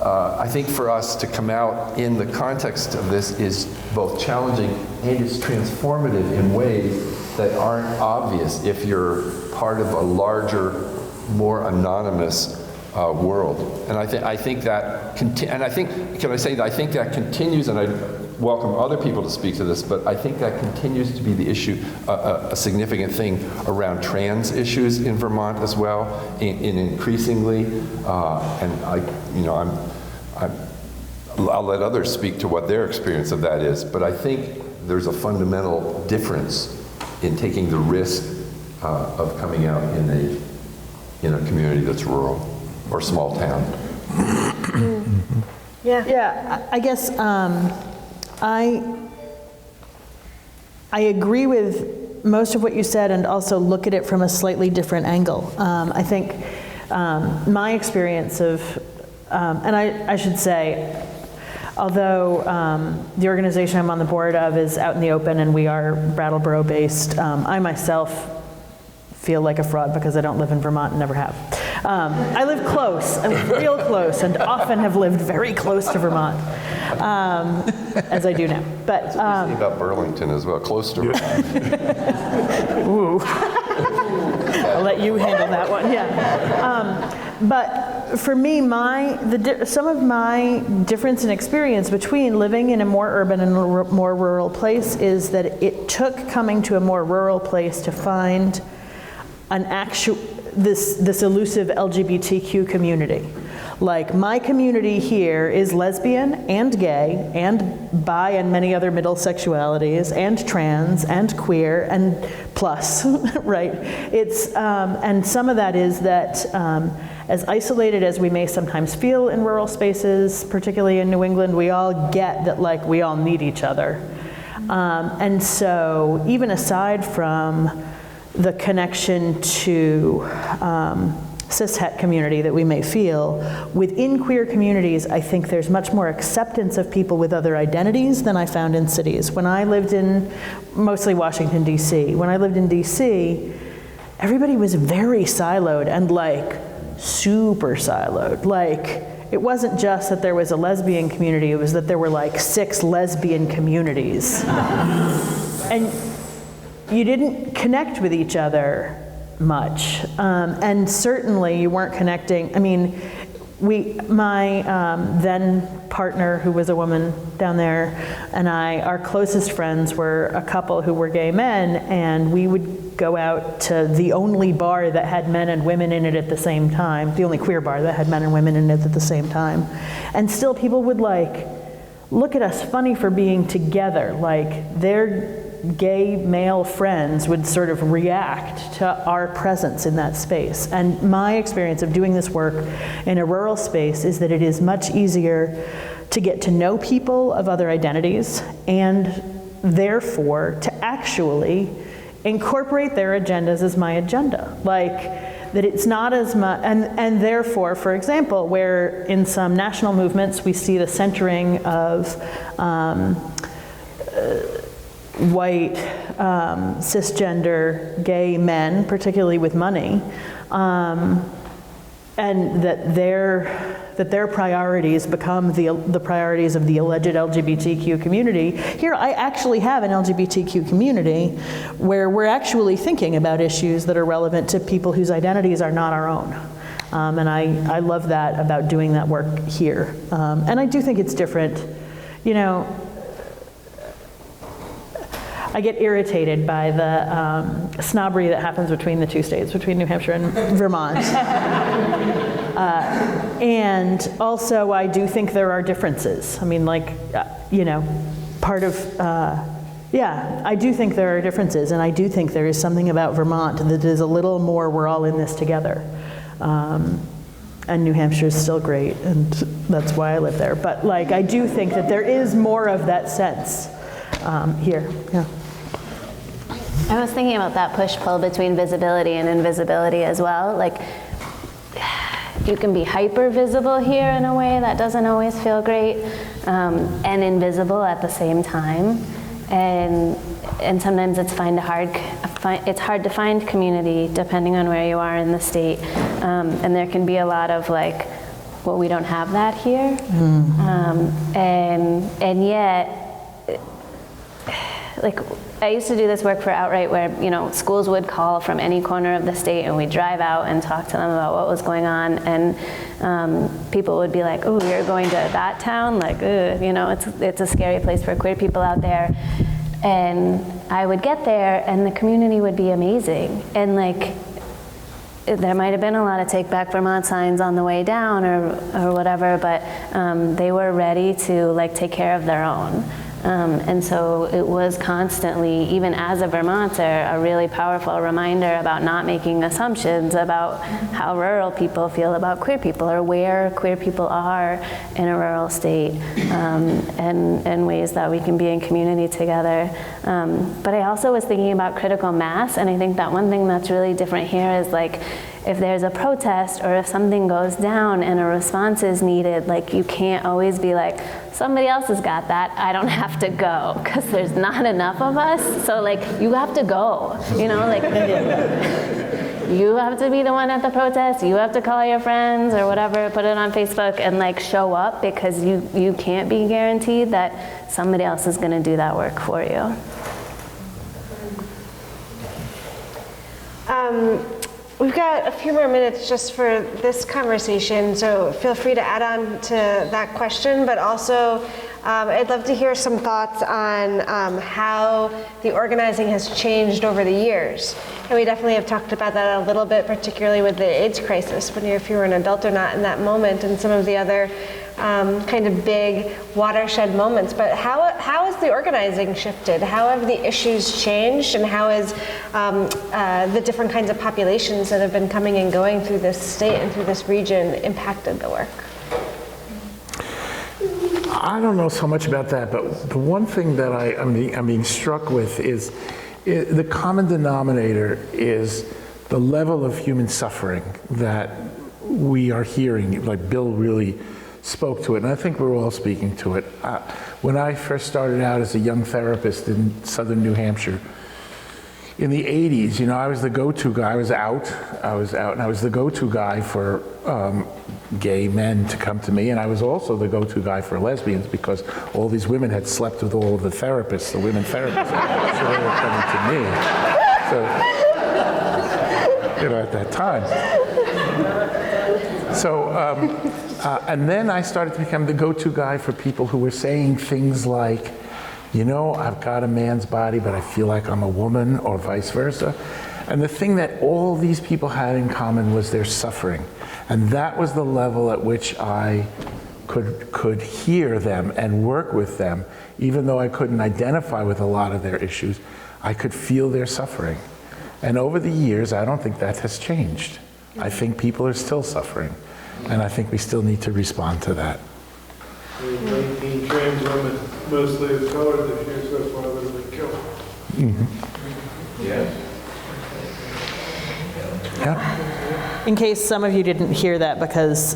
I think for us to come out in the context of this is both challenging and it's transformative in ways that aren't obvious if you're part of a larger, more anonymous world. And I think that, I think that continues, and I welcome other people to speak to this, but I think that continues to be the issue, a significant thing around trans issues in Vermont as well, in increasingly, and I'll let others speak to what their experience of that is, but I think there's a fundamental difference in taking the risk of coming out in a community that's rural or small town. Yeah, I guess I agree with most of what you said and also look at it from a slightly different angle. I think my experience of, and I should say, although the organization I'm on the board of is out in the open and we are Brattleboro based, I myself feel like a fraud because I don't live in Vermont and never have. I live close, I live real close, and often have lived very close to Vermont, as I do now. But That's what we say about Burlington as well, close to Vermont. Ooh. I'll let you handle that one, yeah. But for me, some of my difference in experience between living in a more urban and more rural place is that it took coming to a more rural place to find this elusive LGBTQ community. Like, my community here is lesbian and gay and bi and many other middle sexualities and trans and queer and plus, right? It's, and some of that is that as isolated as we may sometimes feel in rural spaces, particularly in New England, we all get that, like, we all need each other. And so even aside from the connection to cis-het community that we may feel, within queer communities, I think there's much more acceptance of people with other identities than I found in cities. When I lived in mostly Washington, D.C., when I lived in D.C., everybody was very siloed and like super siloed. Like, it wasn't just that there was a lesbian community, it was that there were like 6 lesbian communities. And you didn't connect with each other much. And certainly you weren't connecting. I mean, my then partner, who was a woman down there, and our closest friends were a couple who were gay men, and we would go out to the only bar that had men and women in it at the same time, the only queer bar that had men and women in it at the same time. And still people would like look at us funny for being together, like their gay male friends would sort of react to our presence in that space. And my experience of doing this work in a rural space is that it is much easier to get to know people of other identities and therefore to actually incorporate their agendas as my agenda. Like, that it's not as much, and therefore, for example, where in some national movements we see the centering of white, cisgender, gay men, particularly with money, and that their priorities become the priorities of the alleged LGBTQ community. Here, I actually have an LGBTQ community where we're actually thinking about issues that are relevant to people whose identities are not our own. And I love that about doing that work here. And I do think it's different. You know, I get irritated by the snobbery that happens between the two states, between New Hampshire and Vermont. And also, I do think there are differences. I mean, like, you know, part of, yeah, I do think there are differences, and I do think there is something about Vermont that is a little more, we're all in this together. And New Hampshire is still great, and that's why I live there. But like, I do think that there is more of that sense here, yeah. I was thinking about that push-pull between visibility and invisibility as well. Like, you can be hyper-visible here in a way that doesn't always feel great, and invisible at the same time. And sometimes it's hard to find community depending on where you are in the state. And there can be a lot of like, well, we don't have that here. And yet, like, I used to do this work for Outright where, you know, schools would call from any corner of the state and we'd drive out and talk to them about what was going on, and people would be like, oh, you're going to that town? Like, you know, it's a scary place for queer people out there. And I would get there and the community would be amazing. And like, there might have been a lot of Take Back Vermont signs on the way down or whatever, but they were ready to like take care of their own. And so it was constantly, even as a Vermonter, a really powerful reminder about not making assumptions about how rural people feel about queer people or where queer people are in a rural state, and ways that we can be in community together. But I also was thinking about critical mass, and I think that one thing that's really different here is like, if there's a protest or if something goes down and a response is needed, like you can't always be like, somebody else has got that, I don't have to go, because there's not enough of us. So like, you have to go, you know, like you have to be the one at the protest, you have to call your friends or whatever, put it on Facebook and like show up, because you can't be guaranteed that somebody else is gonna do that work for you. We've got a few more minutes just for this conversation, so feel free to add on to that question, but also I'd love to hear some thoughts on how the organizing has changed over the years. And we definitely have talked about that a little bit, particularly with the AIDS crisis, if you were an adult or not in that moment, and some of the other kind of big watershed moments. But how has the organizing shifted? How have the issues changed, and how has the different kinds of populations that have been coming and going through this state and through this region impacted the work? I don't know so much about that, but the one thing that I'm being struck with is the common denominator is the level of human suffering that we are hearing. Like Bill really spoke to it, and I think we're all speaking to it. When I first started out as a young therapist in southern New Hampshire, in the 80s, you know, I was the go-to guy. I was out, and I was the go-to guy for gay men to come to me, and I was also the go-to guy for lesbians, because all these women had slept with all of the therapists, the women therapists, so they were coming to me. So, you know, at that time. So, and then I started to become the go-to guy for people who were saying things like, you know, I've got a man's body, but I feel like I'm a woman, or vice versa. And the thing that all these people had in common was their suffering. And that was the level at which I could hear them and work with them. Even though I couldn't identify with a lot of their issues, I could feel their suffering. And over the years, I don't think that has changed. I think people are still suffering. And I think we still need to respond to that. 19 trans women, mostly of color, this year so far that have been killed. Mm-hmm. Yeah. Yeah. In case some of you didn't hear that because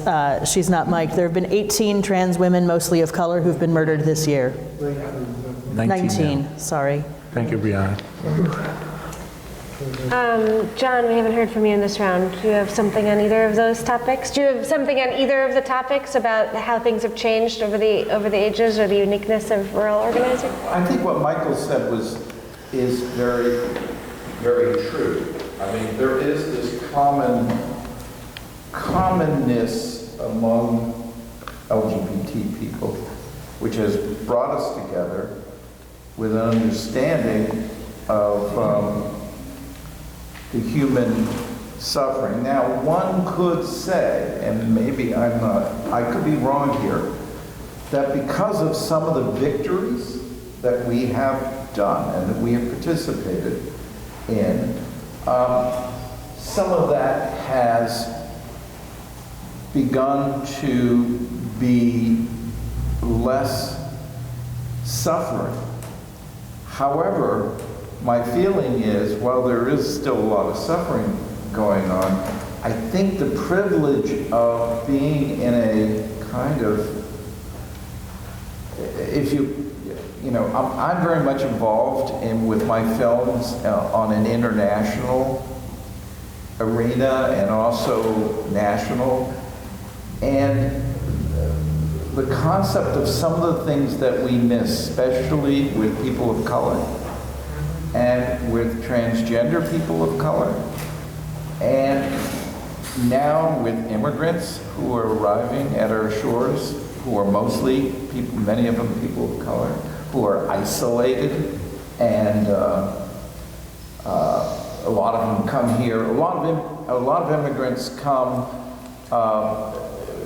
she's not mic'd, there have been 18 trans women, mostly of color, who've been murdered this year. 19 sorry. Thank you, Brianna. John, we haven't heard from you in this round. Do you have something on either of those topics? Do you have something on either of the topics about how things have changed over the ages or the uniqueness of rural organizing? I think what Michael said is very, very true. I mean, there is this commonness among LGBT people, which has brought us together with an understanding of the human suffering. Now, one could say, and maybe I could be wrong here, that because of some of the victories that we have done and that we have participated in, some of that has begun to be less suffering. However, my feeling is, while there is still a lot of suffering going on, I think the privilege of being in a kind of, I'm very much involved with my films on an international arena and also national. And the concept of some of the things that we miss, especially with people of color and with transgender people of color, and now with immigrants who are arriving at our shores, who are mostly people, many of them people of color, who are isolated, and a lot of them come here. A lot of immigrants come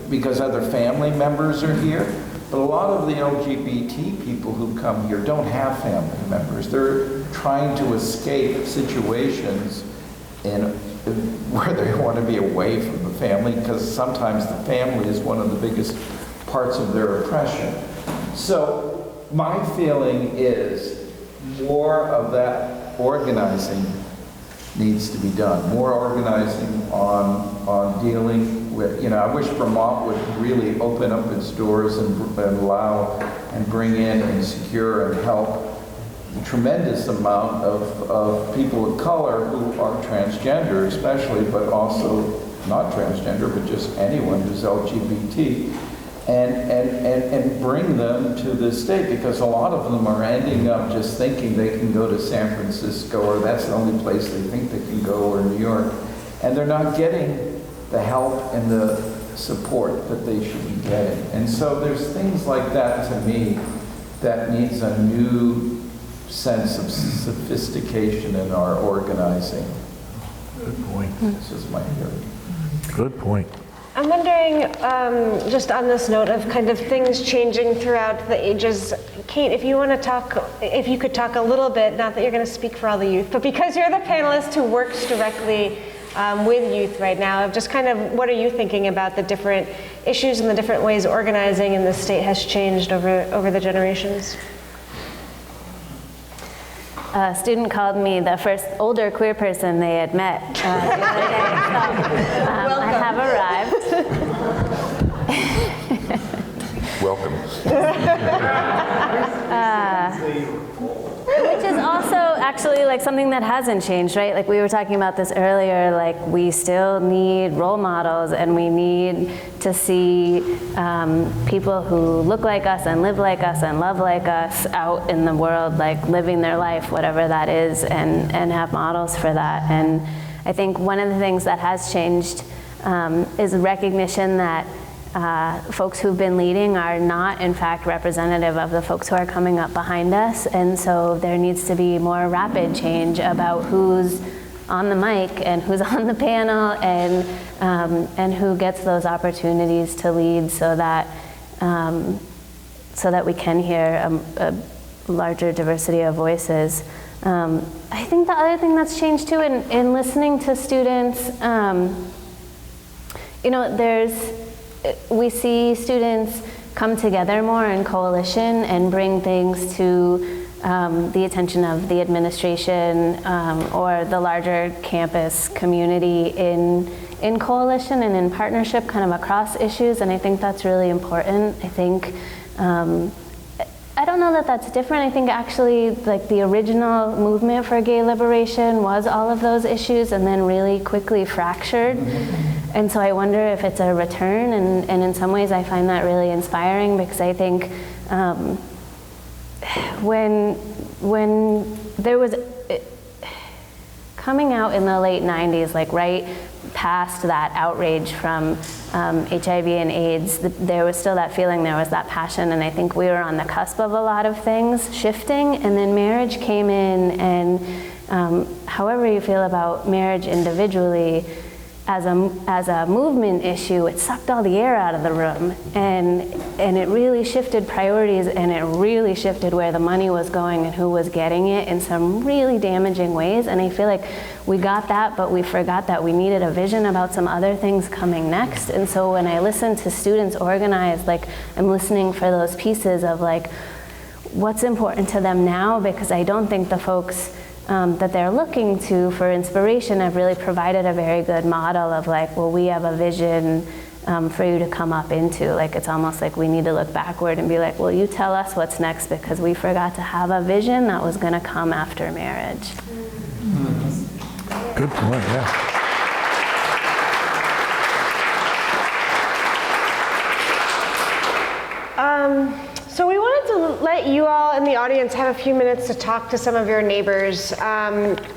because other family members are here, but a lot of the LGBT people who come here don't have family members. They're trying to escape situations where they want to be away from the family, because sometimes the family is one of the biggest parts of their oppression. So my feeling is more of that organizing needs to be done. More organizing on dealing with, I wish Vermont would really open up its doors and allow and bring in and secure and help the tremendous amount of people of color who are transgender especially, but also not transgender, but just anyone who's LGBT, and bring them to this state, because a lot of them are ending up just thinking they can go to San Francisco, or that's the only place they think they can go, or New York, and they're not getting the help and the support that they should be getting. And so there's things like that to me that needs a new sense of sophistication in our organizing. Good point. This is my theory. Good point. I'm wondering, just on this note of kind of things changing throughout the ages, Kate, if you could talk a little bit, not that you're going to speak for all the youth, but because you're the panelist who works directly with youth right now, of just kind of what are you thinking about the different issues and the different ways organizing in the state has changed over the generations? A student called me the first older queer person they had met the other day. So, I have arrived. Welcome. Which is also actually like something that hasn't changed, right? Like we were talking about this earlier, like we still need role models, and we need to see people who look like us and live like us and love like us out in the world, like living their life, whatever that is, and have models for that. And I think one of the things that has changed is recognition that folks who've been leading are not, in fact, representative of the folks who are coming up behind us. And so there needs to be more rapid change about who's on the mic and who's on the panel, and who gets those opportunities to lead, so that we can hear a larger diversity of voices. I think the other thing that's changed too in listening to students, we see students come together more in coalition and bring things to the attention of the administration or the larger campus community in coalition and in partnership kind of across issues, and I think that's really important. I think, I don't don't know that that's different. I think actually like the original movement for gay liberation was all of those issues and then really quickly fractured. And so I wonder if it's a return, and in some ways I find that really inspiring, because I think when there was coming out in the late 90s, like right past that outrage from HIV and AIDS, there was still that feeling, there was that passion, and I think we were on the cusp of a lot of things shifting, and then marriage came in, and however you feel about marriage individually, as a movement issue, it sucked all the air out of the room, and it really shifted priorities, and it really shifted where the money was going and who was getting it in some really damaging ways. And I feel like we got that, but we forgot that we needed a vision about some other things coming next. And so when I listen to students organize, like I'm listening for those pieces of like what's important to them now, because I don't think the folks that they're looking to for inspiration have really provided a very good model of like, well, we have a vision for you to come up into. Like, it's almost like we need to look backward and be like, well, you tell us what's next, because we forgot to have a vision that was going to come after marriage. Good point, yeah. So we wanted to let you all in the audience have a few minutes to talk to some of your neighbors.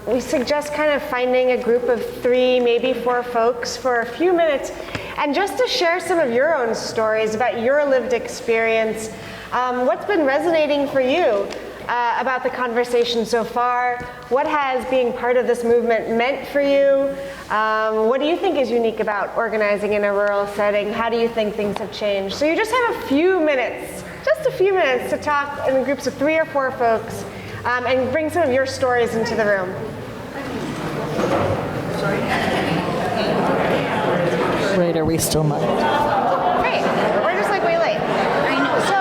We suggest kind of finding a group of 3, maybe 4 folks for a few minutes, and just to share some of your own stories about your lived experience. What's been resonating for you about the conversation so far? What has being part of this movement meant for you? What do you think is unique about organizing in a rural setting? How do you think things have changed? So you just have a few minutes, just a few minutes to talk in groups of 3 or 4 folks and bring some of your stories into the room. Right, are we still not? Great, we're just like way late. So,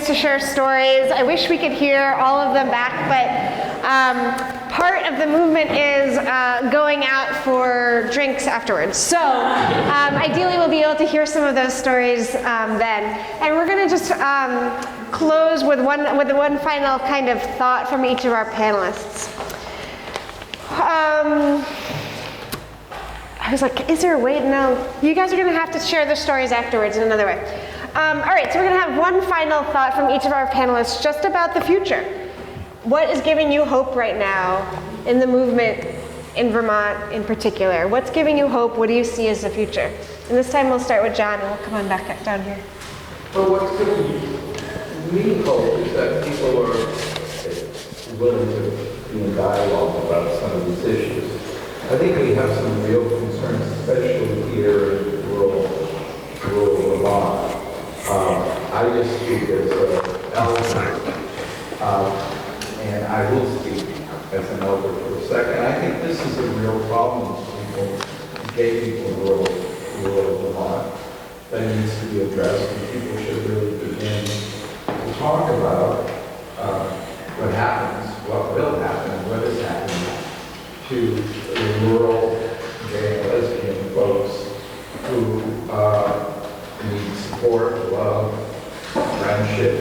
to share stories. I wish we could hear all of them back, but part of the movement is going out for drinks afterwards. So ideally we'll be able to hear some of those stories then. And we're going to just close with one final kind of thought from each of our panelists. I was like, is there a way? No, you guys are going to have to share the stories afterwards in another way. All right, so we're going to have one final thought from each of our panelists just about the future. What is giving you hope right now in the movement in Vermont in particular? What's giving you hope? What do you see as the future? And this time we'll start with John, and we'll come on back down here. Well, what's giving me hope is that people are willing to be in dialogue about some of these issues. I think we have some real concerns, especially here in rural Vermont. I just speak as an elder, and I will speak as an elder for a second. I think this is a real problem for people, gay people in rural Vermont, that needs to be addressed, and people should really begin to talk about what happens, what will happen, what is happening to the rural gay and lesbian folks who need support, love, friendship,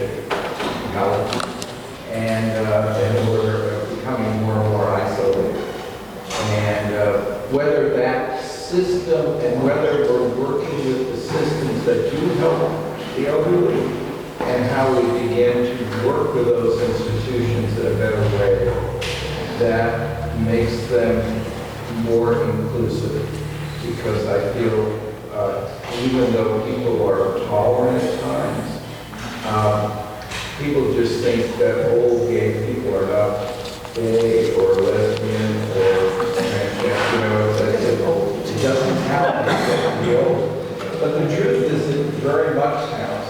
help, and we're becoming more and more isolated. And whether that system and whether we're working with the systems that do help the elderly, and how we begin to work with those institutions in a better way that makes them more inclusive. Because I feel even though people are tolerant at times, People just think that all gay people are not gay or lesbian or transgender, you know, it's like, oh, it doesn't count, it's real. But the truth is it very much counts.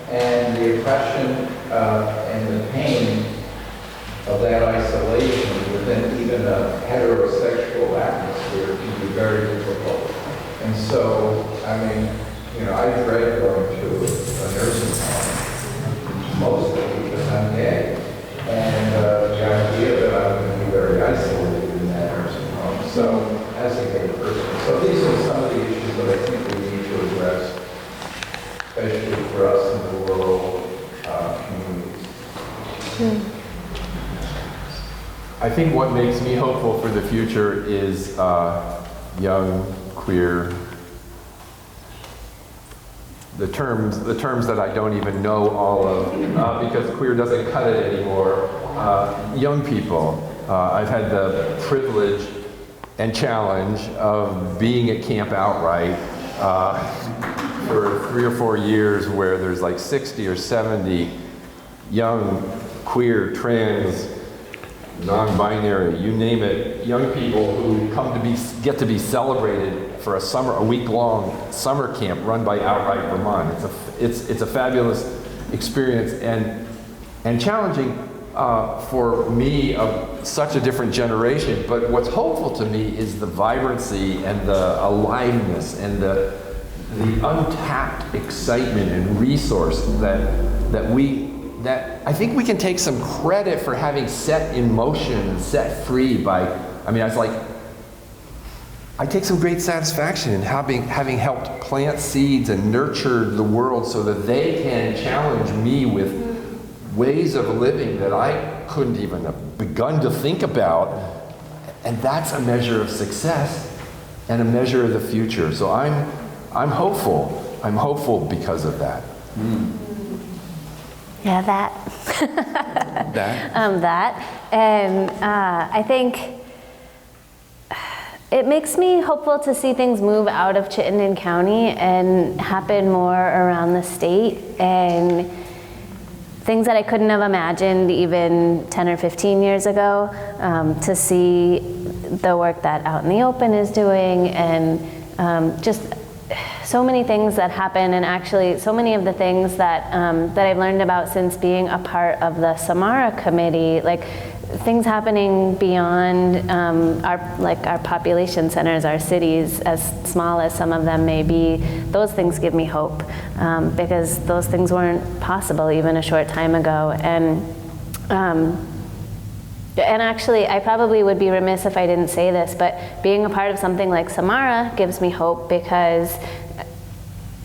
And the oppression and the pain of that isolation within even a heterosexual atmosphere can be very difficult. And so, I mean, you know, I dread going to a nursing home, mostly because I'm gay. And the idea that I'm going to be very isolated in that nursing home, so as a gay person. So these are some of the issues that I think we need to address, especially for us in the rural communities. I think what makes me hopeful for the future is young, queer, the terms that I don't even know all of, because queer doesn't cut it anymore. Young people. I've had the privilege and challenge of being at Camp Outright for 3 or 4 years, where there's like 60 or 70 young, queer, trans, non-binary, you name it, young people who come to get to be celebrated for a week-long summer camp run by Outright Vermont. It's a fabulous experience and challenging for me of such a different generation. But what's hopeful to me is the vibrancy and the aliveness and the untapped excitement and resource that I think we can take some credit for having set in motion and set free by, I mean, I take some great satisfaction in having helped plant seeds and nurture the world so that they can challenge me with ways of living that I couldn't even have begun to think about. And that's a measure of success and a measure of the future. So I'm hopeful. I'm hopeful because of that. Yeah, that. That? And I think it makes me hopeful to see things move out of Chittenden County and happen more around the state, and things that I couldn't have imagined even 10 or 15 years ago, to see the work that Out in the Open is doing, and just so many things that happen, and actually so many of the things that that I've learned about since being a part of the Samara committee, like things happening beyond our population centers, our cities, as small as some of them may be. Those things give me hope, because those things weren't possible even a short time ago. And actually, I probably would be remiss if I didn't say this, but being a part of something like Samara gives me hope, because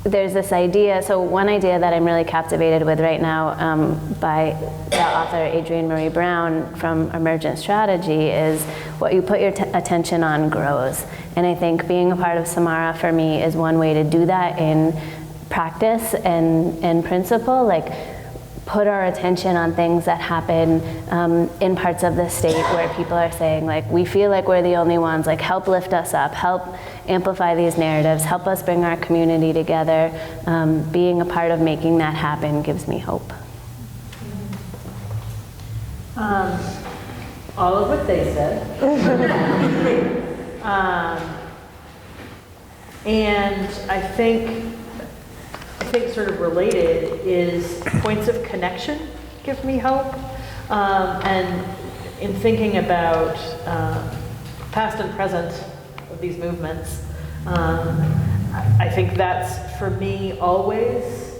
there's this idea, so one idea that I'm really captivated with right now, by the author Adrienne Marie Brown from Emergent Strategy, is what you put your attention on grows. And I think being a part of Samara for me is one way to do that in practice and in principle, like put our attention on things that happen in parts of the state where people are saying, like, we feel like we're the only ones, like, help lift us up, help amplify these narratives, help us bring our community together. Being a part of making that happen gives me hope. All of what they said. And I think sort of related is points of connection give me hope. And in thinking about past and present of these movements, I think that's, for me, always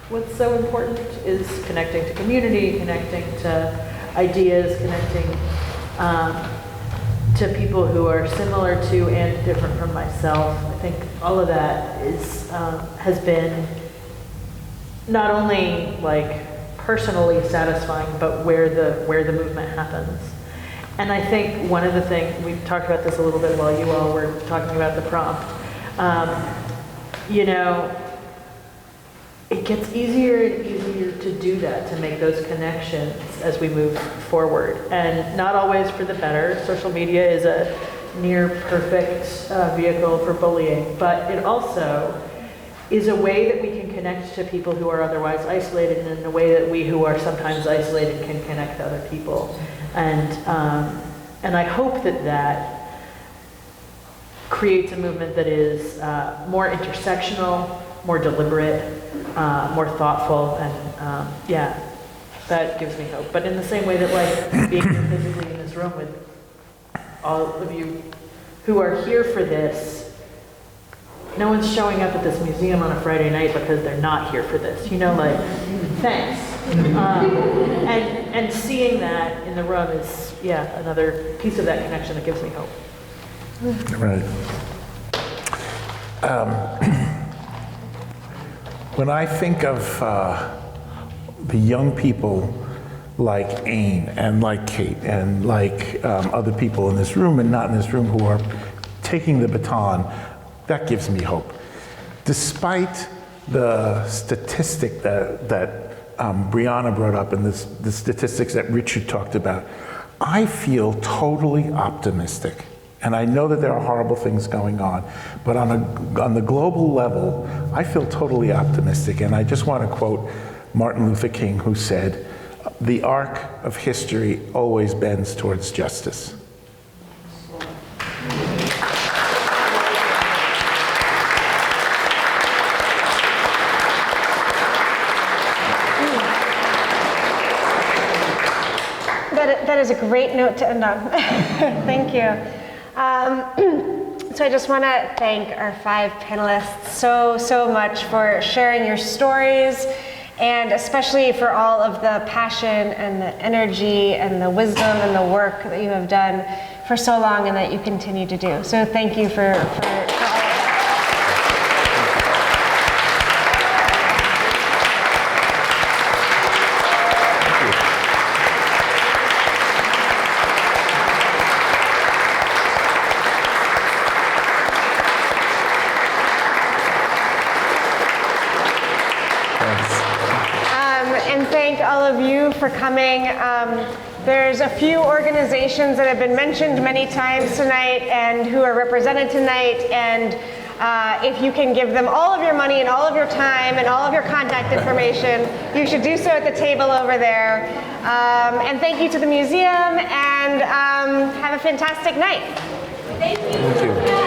what's so important, is connecting to community, connecting to ideas, connecting to people who are similar to and different from myself. I think all of that is has been not only like personally satisfying, but where the movement happens. And I think one of the things, we talked about this a little bit while you all were talking about the prompt, you know, it gets easier and easier to do that, to make those connections as we move forward. And not always for the better. Social media is a near perfect vehicle for bullying, but it also is a way that we can connect to people who are otherwise isolated, and in a way that we who are sometimes isolated can connect to other people. And I hope that that creates a movement that is more intersectional, more deliberate, more thoughtful, and yeah, that gives me hope. But in the same way that like being here physically in this room with all of you who are here for this, no one's showing up at this museum on a Friday night because they're not here for this. You know, like, thanks. And seeing that in the room is, yeah, another piece of that connection that gives me hope. Right. When I think of the young people like Ain and like Kate and like other people in this room and not in this room who are taking the baton, that gives me hope. Despite the statistic that Brianna brought up and the statistics that Richard talked about, I feel totally optimistic. And I know that there are horrible things going on, but on the global level, I feel totally optimistic. And I just want to quote Martin Luther King, who said, "The arc of history always bends towards justice." That is a great note to end on. Thank you. So I just want to thank our 5 panelists so much for sharing your stories, and especially for all of the passion and the energy and the wisdom and the work that you have done for so long and that you continue to do. So thank you for all of that. And thank all of you for coming. There's a few organizations that have been mentioned many times tonight and who are represented tonight, and if you can give them all of your money and all of your time and all of your contact information, you should do so at the table over there. And thank you to the museum, and have a fantastic night. Thank you.